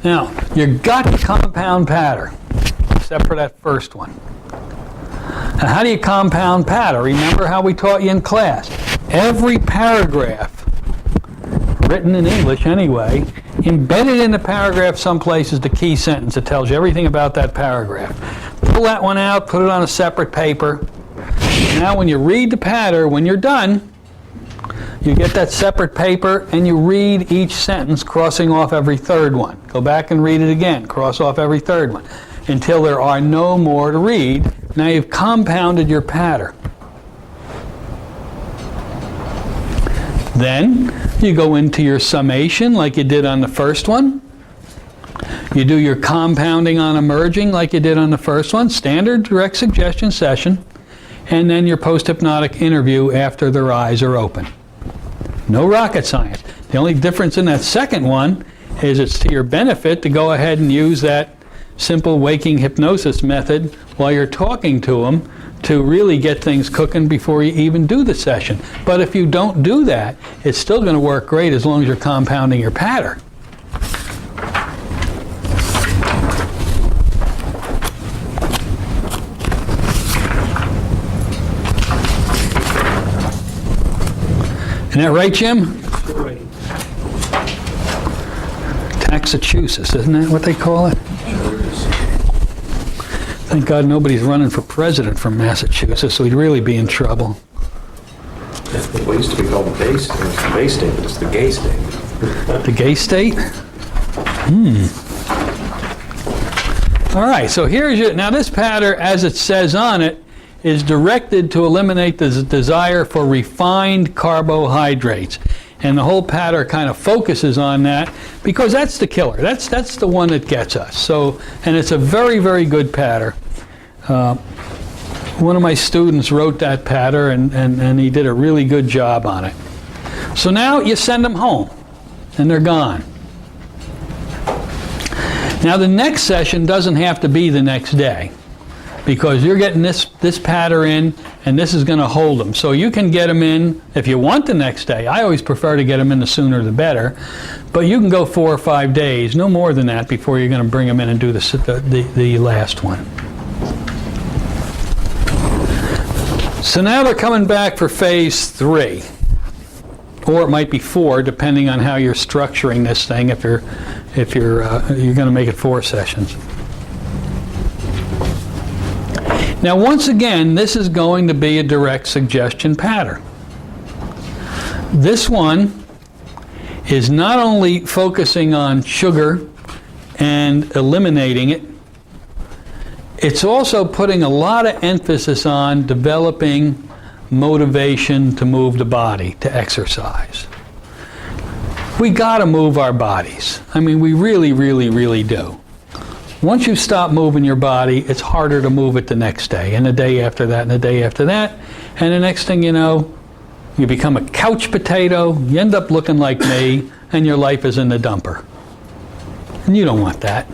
Now, you got to compound pattern, except for that first one. Now, how do you compound pattern? Remember how we taught you in class. Every paragraph, written in English anyway, embedded in the paragraph someplace is the key sentence that tells you everything about that paragraph. Pull that one out, put it on a separate paper. Now when you read the pattern, when you're done, you get that separate paper and you read each sentence, crossing off every third one. Go back and read it again, cross off every third one, until there are no more to read. Now you've compounded your pattern. Then you go into your summation like you did on the first one. You do your compounding on emerging like you did on the first one, standard direct suggestion session, and then your post-hypnotic interview after their eyes are open. No rocket science. The only difference in that second one is it's to your benefit to go ahead and use that simple waking hypnosis method while you're talking to them to really get things cooking before you even do the session. But if you don't do that, it's still going to work great as long as you're compounding your pattern. Isn't that right, Jim? Right. Massachusetts, isn't that what they call it? Thank God nobody's running for president from Massachusetts, so we'd really be in trouble. It used to be called the Bay State. It's the Bay State, but it's the Gay State. The gay state? All right, so here's your, now this pattern, as it says on it, is directed to eliminate the desire for refined carbohydrates. And the whole pattern kind of focuses on that because that's the killer. That's the one that gets us. So, and it's a very, very good pattern. One of my students wrote that pattern, and he did a really good job on it. So now you send them home, and they're gone. Now the next session doesn't have to be the next day, because you're getting this pattern in, and this is going to hold them. So you can get them in if you want the next day. I always prefer to get them in the sooner the better, but you can go 4 or 5 days, no more than that, before you're going to bring them in and do the last one. So now they're coming back for phase 3, or it might be 4, depending on how you're structuring this thing. If you're going to make it 4 sessions. Now, once again, this is going to be a direct suggestion pattern. This one is not only focusing on sugar and eliminating it, it's also putting a lot of emphasis on developing motivation to move the body, to exercise. We got to move our bodies. I mean, we really, really, really do. Once you stop moving your body, it's harder to move it the next day, and the day after that, and the day after that. And the next thing you know, you become a couch potato, you end up looking like me, and your life is in the dumper. And you don't want that.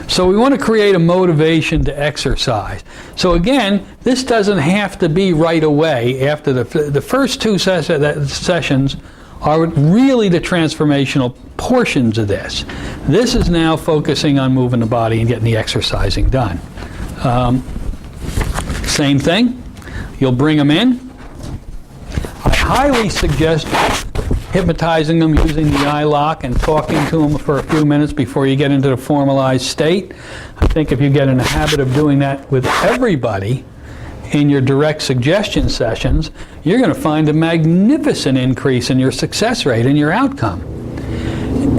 So we want to create a motivation to exercise. So again, this doesn't have to be right away after the first 2 sessions are really the transformational portions of this. This is now focusing on moving the body and getting the exercising done. Same thing. You'll bring them in. I highly suggest hypnotizing them using the eye lock and talking to them for a few minutes before you get into the formalized state. I think if you get in the habit of doing that with everybody in your direct suggestion sessions, you're going to find a magnificent increase in your success rate and your outcome.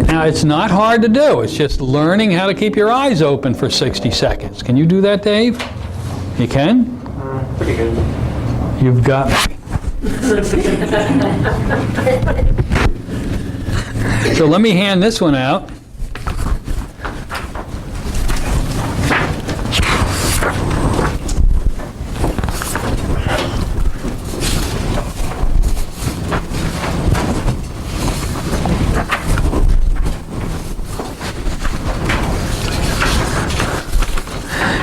Now, it's not hard to do. It's just learning how to keep your eyes open for 60 seconds. Can you do that, Dave? You can? Pretty good. You've got me. So let me hand this one out.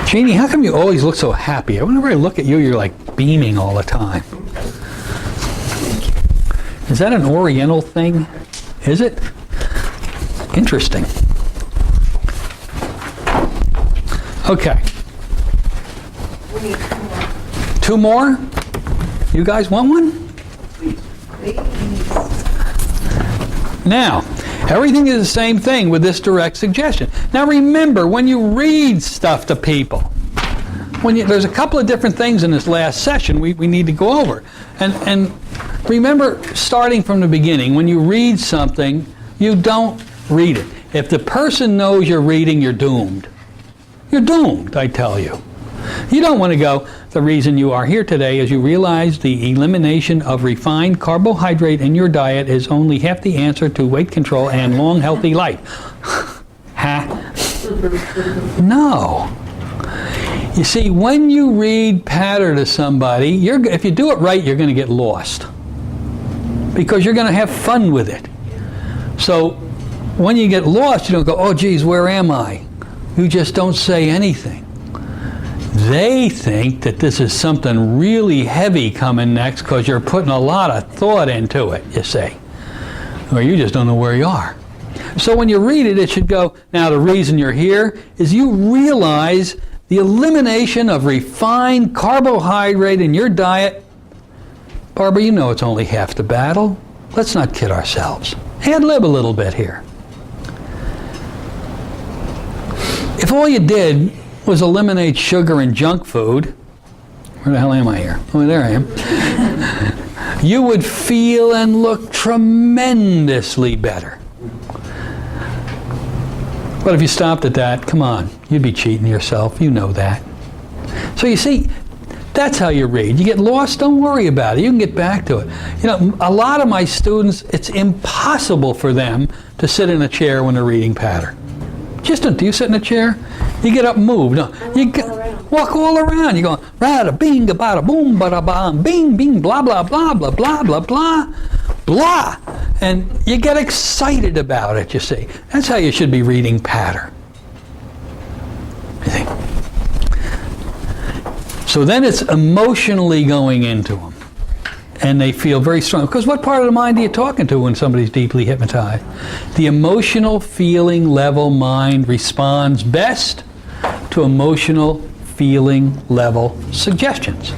Jeannie, how come you always look so happy? Whenever I look at you, you're like beaming all the time. Is that an Oriental thing? Is it? Interesting. Okay. We need 2 more. 2 more? You guys want one? Please. Now, everything is the same thing with this direct suggestion. Now remember, when you read stuff to people, there's a couple of different things in this last session we need to go over. And remember, starting from the beginning, when you read something, you don't read it. If the person knows you're reading, you're doomed. You're doomed, I tell you. You don't want to go, the reason you are here today is you realize the elimination of refined carbohydrate in your diet is only half the answer to weight control and long, healthy life. Ha? No. You see, when you read pattern to somebody, if you do it right, you're going to get lost. Because you're going to have fun with it. So when you get lost, you don't go, oh, geez, where am I? You just don't say anything. They think that this is something really heavy coming next because you're putting a lot of thought into it, you see. Or you just don't know where you are. So when you read it, it should go, now the reason you're here is you realize the elimination of refined carbohydrate in your diet Barbara, you know it's only half the battle. Let's not kid ourselves. Ad-lib a little bit here. If all you did was eliminate sugar and junk food, where the hell am I here? Oh, there I am. You would feel and look tremendously better. But if you stopped at that, come on, you'd be cheating yourself. You know that. So you see, that's how you read. You get lost, don't worry about it. You can get back to it. You know, a lot of my students, it's impossible for them to sit in a chair when they're reading pattern. Just do you sit in a chair? You get up and move. No, you walk all around. You go, rada, bing, bada, boom, bada, bam, bing, bing, blah, blah, blah, blah, blah, blah, blah, blah. And you get excited about it, you see. That's how you should be reading pattern. You see? So then it's emotionally going into them. And they feel very strong. Because what part of the mind are you talking to when somebody's deeply hypnotized? The emotional feeling level mind responds best to emotional feeling level suggestions.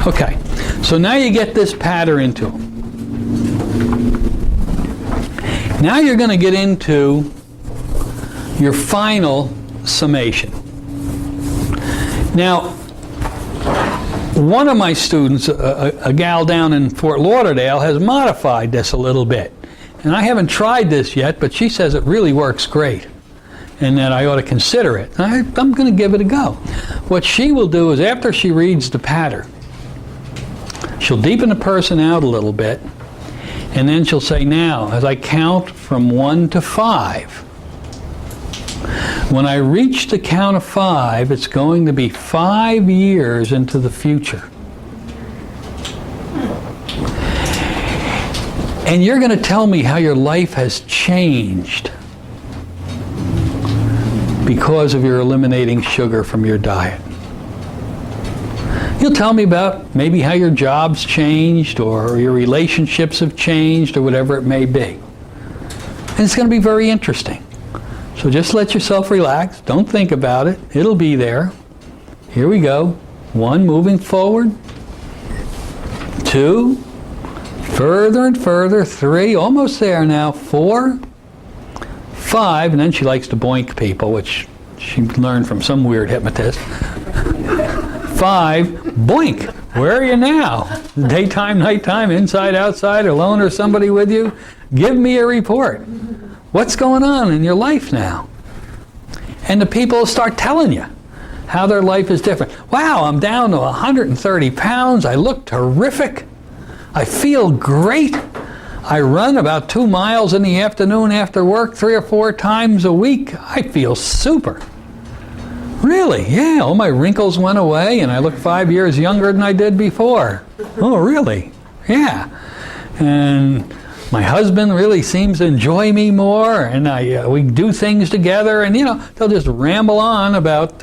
Okay, so now you get this pattern into them. Now you're going to get into your final summation. Now, one of my students, a gal down in Fort Lauderdale, has modified this a little bit. And I haven't tried this yet, but she says it really works great and that I ought to consider it. I'm going to give it a go. What she will do is after she reads the pattern, she'll deepen the person out a little bit, and then she'll say, now, as I count from 1 to 5, when I reach the count of 5, it's going to be 5 years into the future. And you're going to tell me how your life has changed because of your eliminating sugar from your diet. You'll tell me about maybe how your job's changed or your relationships have changed or whatever it may be. And it's going to be very interesting. So just let yourself relax. Don't think about it. It'll be there. Here we go. 1, moving forward. 2, further and further. 3, almost there now. 4, 5, and then she likes to boink people, which she learned from some weird hypnotist. 5, boink. Where are you now? Daytime, nighttime, inside, outside, alone, or somebody with you? Give me a report. What's going on in your life now? And the people start telling you how their life is different. Wow, I'm down to 130 pounds. I look terrific. I feel great. I run about 2 miles in the afternoon after work 3 or 4 times a week. I feel super. Really? Yeah, all my wrinkles went away and I look 5 years younger than I did before. Oh, really? Yeah. And my husband really seems to enjoy me more, and we do things together, and they'll just ramble on about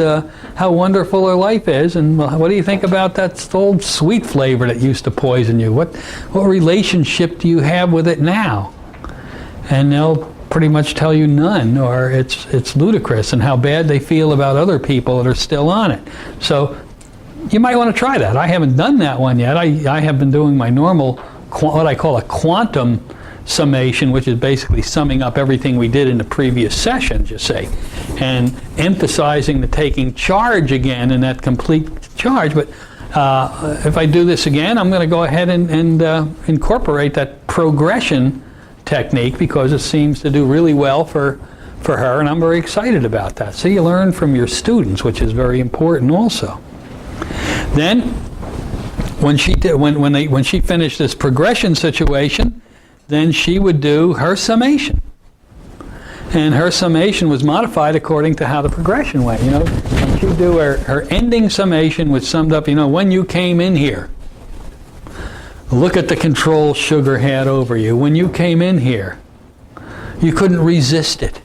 how wonderful their life is, and well, what do you think about that old sweet flavor that used to poison you? What relationship do you have with it now? And they'll pretty much tell you none, or it's ludicrous, and how bad they feel about other people that are still on it. So you might want to try that. I haven't done that one yet. I have been doing my normal, what I call a quantum summation, which is basically summing up everything we did in the previous sessions, you see, and emphasizing the taking charge again and that complete charge. But if I do this again, I'm going to go ahead and incorporate that progression technique because it seems to do really well for her, and I'm very excited about that. So you learn from your students, which is very important also. Then, when she finished this progression situation, then she would do her summation. And her summation was modified according to how the progression went. And she'd do her ending summation, which summed up, when you came in here, look at the control sugar had over you. When you came in here, you couldn't resist it.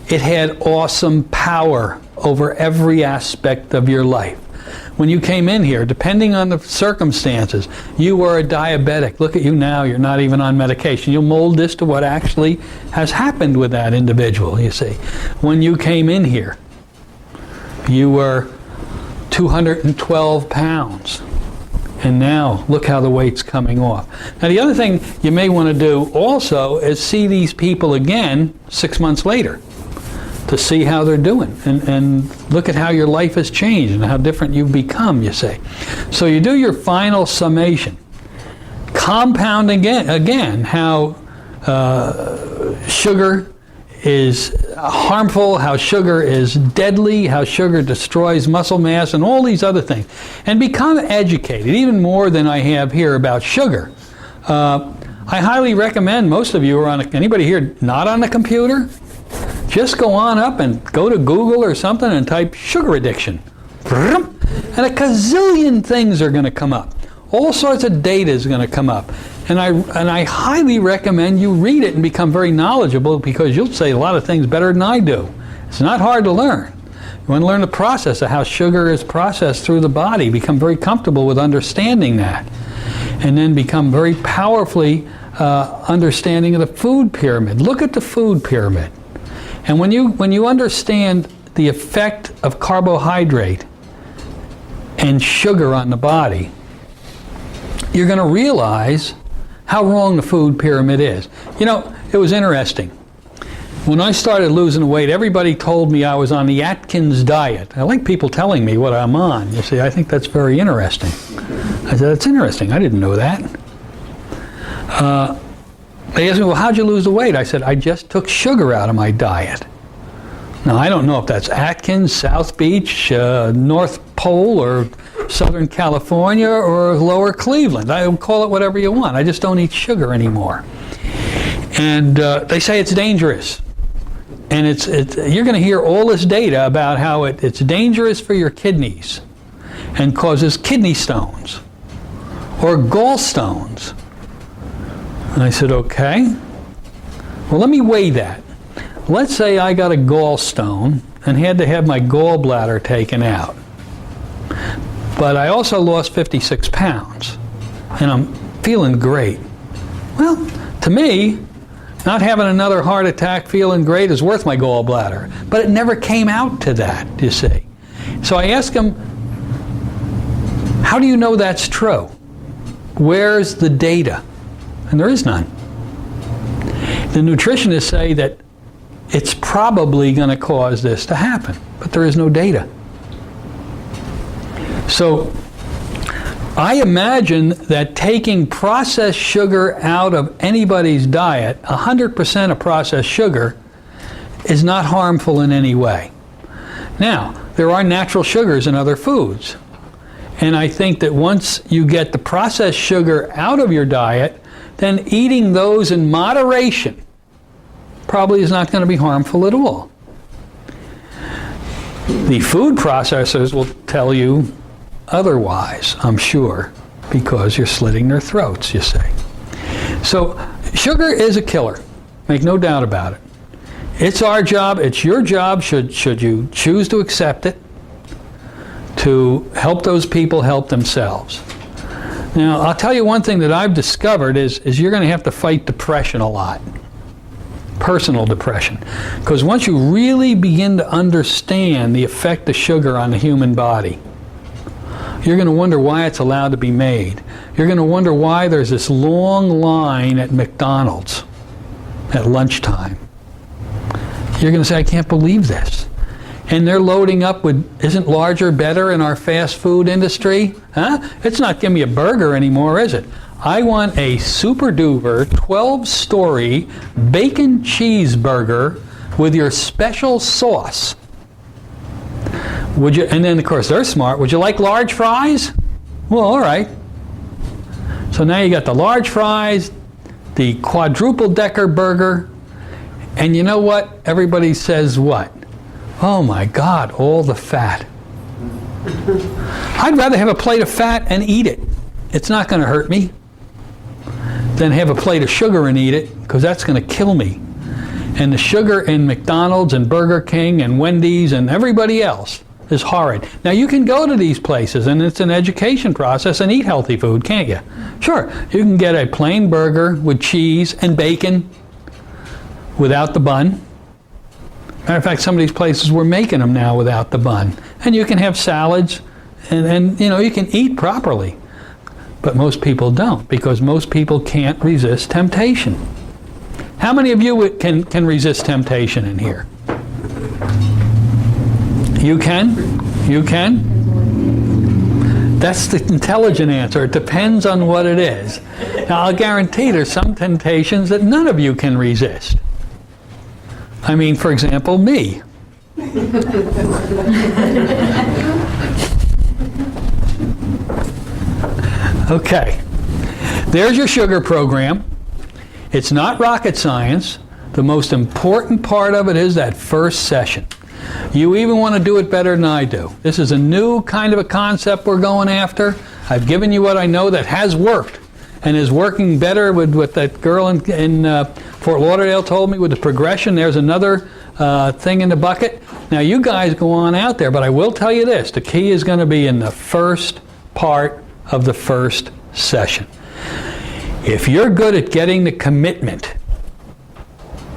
It had awesome power over every aspect of your life. When you came in here, depending on the circumstances, you were a diabetic. Look at you now, you're not even on medication. You'll mold this to what actually has happened with that individual, you see. When you came in here, you were 212 pounds. And now, look how the weight's coming off. Now, the other thing you may want to do also is see these people again 6 months later to see how they're doing. And look at how your life has changed and how different you've become, you see. So you do your final summation. Compound again how sugar is harmful, how sugar is deadly, how sugar destroys muscle mass, and all these other things. And become educated, even more than I have here about sugar. I highly recommend most of you are on anybody here not on the computer? Just go on up and go to Google or something and type sugar addiction. And a gazillion things are going to come up. All sorts of data is going to come up. And I highly recommend you read it and become very knowledgeable, because you'll say a lot of things better than I do. It's not hard to learn. You want to learn the process of how sugar is processed through the body, become very comfortable with understanding that, and then become very powerfully understanding of the food pyramid. Look at the food pyramid. And when you understand the effect of carbohydrate and sugar on the body, you're going to realize how wrong the food pyramid is. You know, it was interesting. When I started losing weight, everybody told me I was on the Atkins diet. I like people telling me what I'm on. You see, I think that's very interesting. I said, that's interesting. I didn't know that. They asked me, well, how'd you lose the weight? I said, I just took sugar out of my diet. Now, I don't know if that's Atkins, South Beach, North Pole, or Southern California, or Lower Cleveland. I would call it whatever you want. I just don't eat sugar anymore. And they say it's dangerous. And you're going to hear all this data about how it's dangerous for your kidneys and causes kidney stones or gallstones. And I said, okay. Well, let me weigh that. Let's say I got a gallstone and had to have my gallbladder taken out. But I also lost 56 pounds, and I'm feeling great. Well, to me, not having another heart attack, feeling great, is worth my gallbladder. But it never came out to that, you see. So I asked him, how do you know that's true? Where's the data? And there is none. The nutritionists say that it's probably going to cause this to happen, but there is no data. So I imagine that taking processed sugar out of anybody's diet, 100% of processed sugar, is not harmful in any way. Now, there are natural sugars in other foods. And I think that once you get the processed sugar out of your diet, then eating those in moderation probably is not going to be harmful at all. The food processors will tell you otherwise, I'm sure, because you're slitting their throats, you say. So sugar is a killer, make no doubt about it. It's our job, it's your job, should you choose to accept it, to help those people help themselves. Now, I'll tell you one thing that I've discovered is you're going to have to fight depression a lot. Personal depression. Because once you really begin to understand the effect of sugar on the human body, you're going to wonder why it's allowed to be made. You're going to wonder why there's this long line at McDonald's at lunchtime. You're going to say, I can't believe this. And they're loading up with, isn't larger better in our fast food industry? Huh? It's not give me a burger anymore, is it? I want a super duper 12-story bacon cheeseburger with your special sauce. Would you? And then of course they're smart. Would you like large fries? Well, all right. So now you got the large fries, the quadruple decker burger, and you know what? Everybody says what? Oh my God, all the fat. I'd rather have a plate of fat and eat it. It's not going to hurt me. Than have a plate of sugar and eat it, because that's going to kill me. And the sugar in McDonald's and Burger King and Wendy's and everybody else is horrid. Now you can go to these places and it's an education process and eat healthy food, can't you? Sure, you can get a plain burger with cheese and bacon without the bun. Matter of fact, some of these places we're making them now without the bun. And you can have salads and you know, you can eat properly. But most people don't, because most people can't resist temptation. How many of you can resist temptation in here? You can? You can? That's the intelligent answer. It depends on what it is. Now, I'll guarantee there's some temptations that none of you can resist. I mean, for example, me. Okay. There's your sugar program. It's not rocket science. The most important part of it is that first session. You even want to do it better than I do. This is a new kind of a concept we're going after. I've given you what I know that has worked and is working better with what that girl in Fort Lauderdale told me with the progression. There's another thing in the bucket. Now you guys go on out there, but I will tell you this. The key is going to be in the first part of the first session. If you're good at getting the commitment,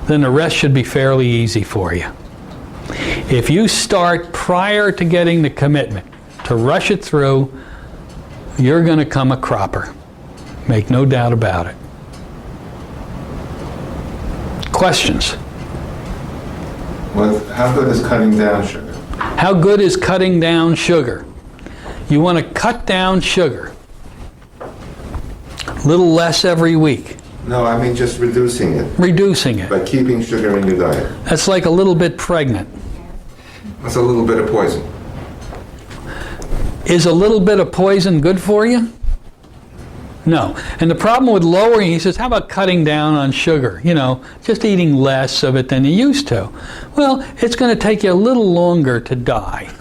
then the rest should be fairly easy for you. If you start prior to getting the commitment to rush it through, you're going to come a cropper. Make no doubt about it. Questions? How good is cutting down sugar? How good is cutting down sugar? You want to cut down sugar. A little less every week. No, I mean just reducing it. Reducing it. By keeping sugar in your diet. That's like a little bit pregnant. That's a little bit of poison. Is a little bit of poison good for you? No. And the problem with lowering, he says, how about cutting down on sugar? You know, just eating less of it than you used to. Well, it's going to take you a little longer to die.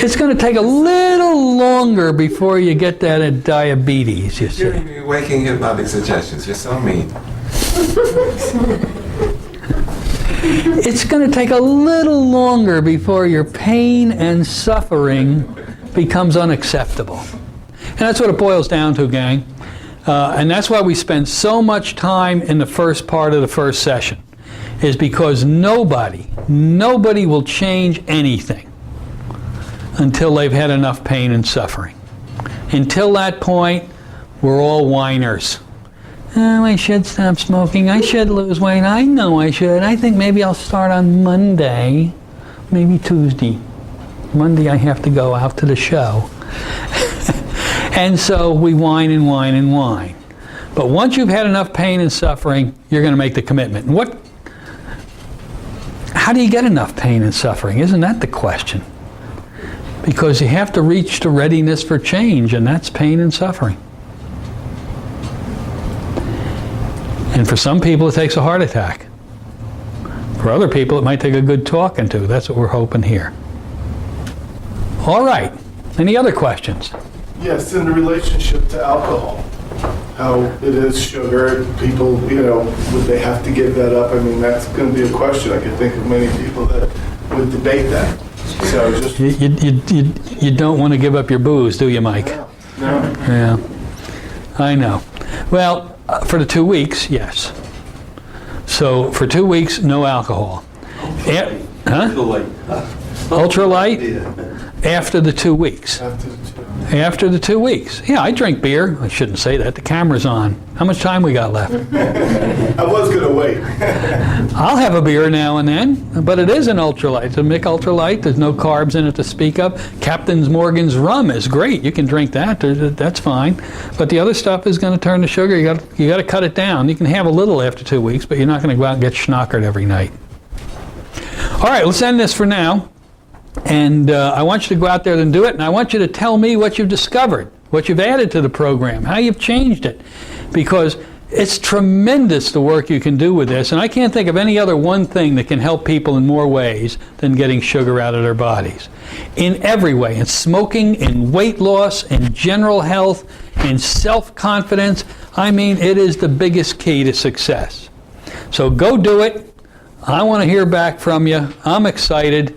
It's going to take a little longer before you get that diabetes, you see. You're giving me waking hypnotic suggestions. You're so mean. It's going to take a little longer before your pain and suffering becomes unacceptable. And that's what it boils down to, gang. And that's why we spend so much time in the first part of the first session, is because nobody will change anything until they've had enough pain and suffering. Until that point, we're all whiners. Oh, I should stop smoking. I should lose weight. I know I should. I think maybe I'll start on Monday, maybe Tuesday. Monday I have to go out to the show. And so we whine and whine and whine. But once you've had enough pain and suffering, you're going to make the commitment. And how do you get enough pain and suffering? Isn't that the question? Because you have to reach the readiness for change, and that's pain and suffering. And for some people, it takes a heart attack. For other people, it might take a good talking to. That's what we're hoping here. All right. Any other questions? Yes, in the relationship to alcohol, how it is sugar, people, you know, would they have to give that up? I mean, that's going to be a question. I could think of many people that would debate that. So just... You don't want to give up your booze, do you, Mike? No. Yeah, I know. Well, for the 2 weeks, yes. So for 2 weeks, no alcohol. Ultralight? After the 2 weeks. After the 2 weeks. Yeah, I drink beer. I shouldn't say that. The camera's on. How much time we got left? I was going to wait. I'll have a beer now and then, but it is an ultralight. It's a Mick Ultralight. There's no carbs in it to speak of. Captain Morgan's rum is great. You can drink that. That's fine. But the other stuff is going to turn to sugar. You got to cut it down. You can have a little after 2 weeks, but you're not going to go out and get schnockered every night. All right, let's end this for now. And I want you to go out there and do it, and I want you to tell me what you've discovered, what you've added to the program, how you've changed it, because it's tremendous the work you can do with this, and I can't think of any other one thing that can help people in more ways than getting sugar out of their bodies. In every way, in smoking, in weight loss, in general health, in self-confidence. I mean, it is the biggest key to success. So go do it. I want to hear back from you. I'm excited.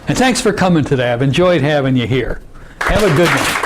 And thanks for coming today. I've enjoyed having you here. Have a good one.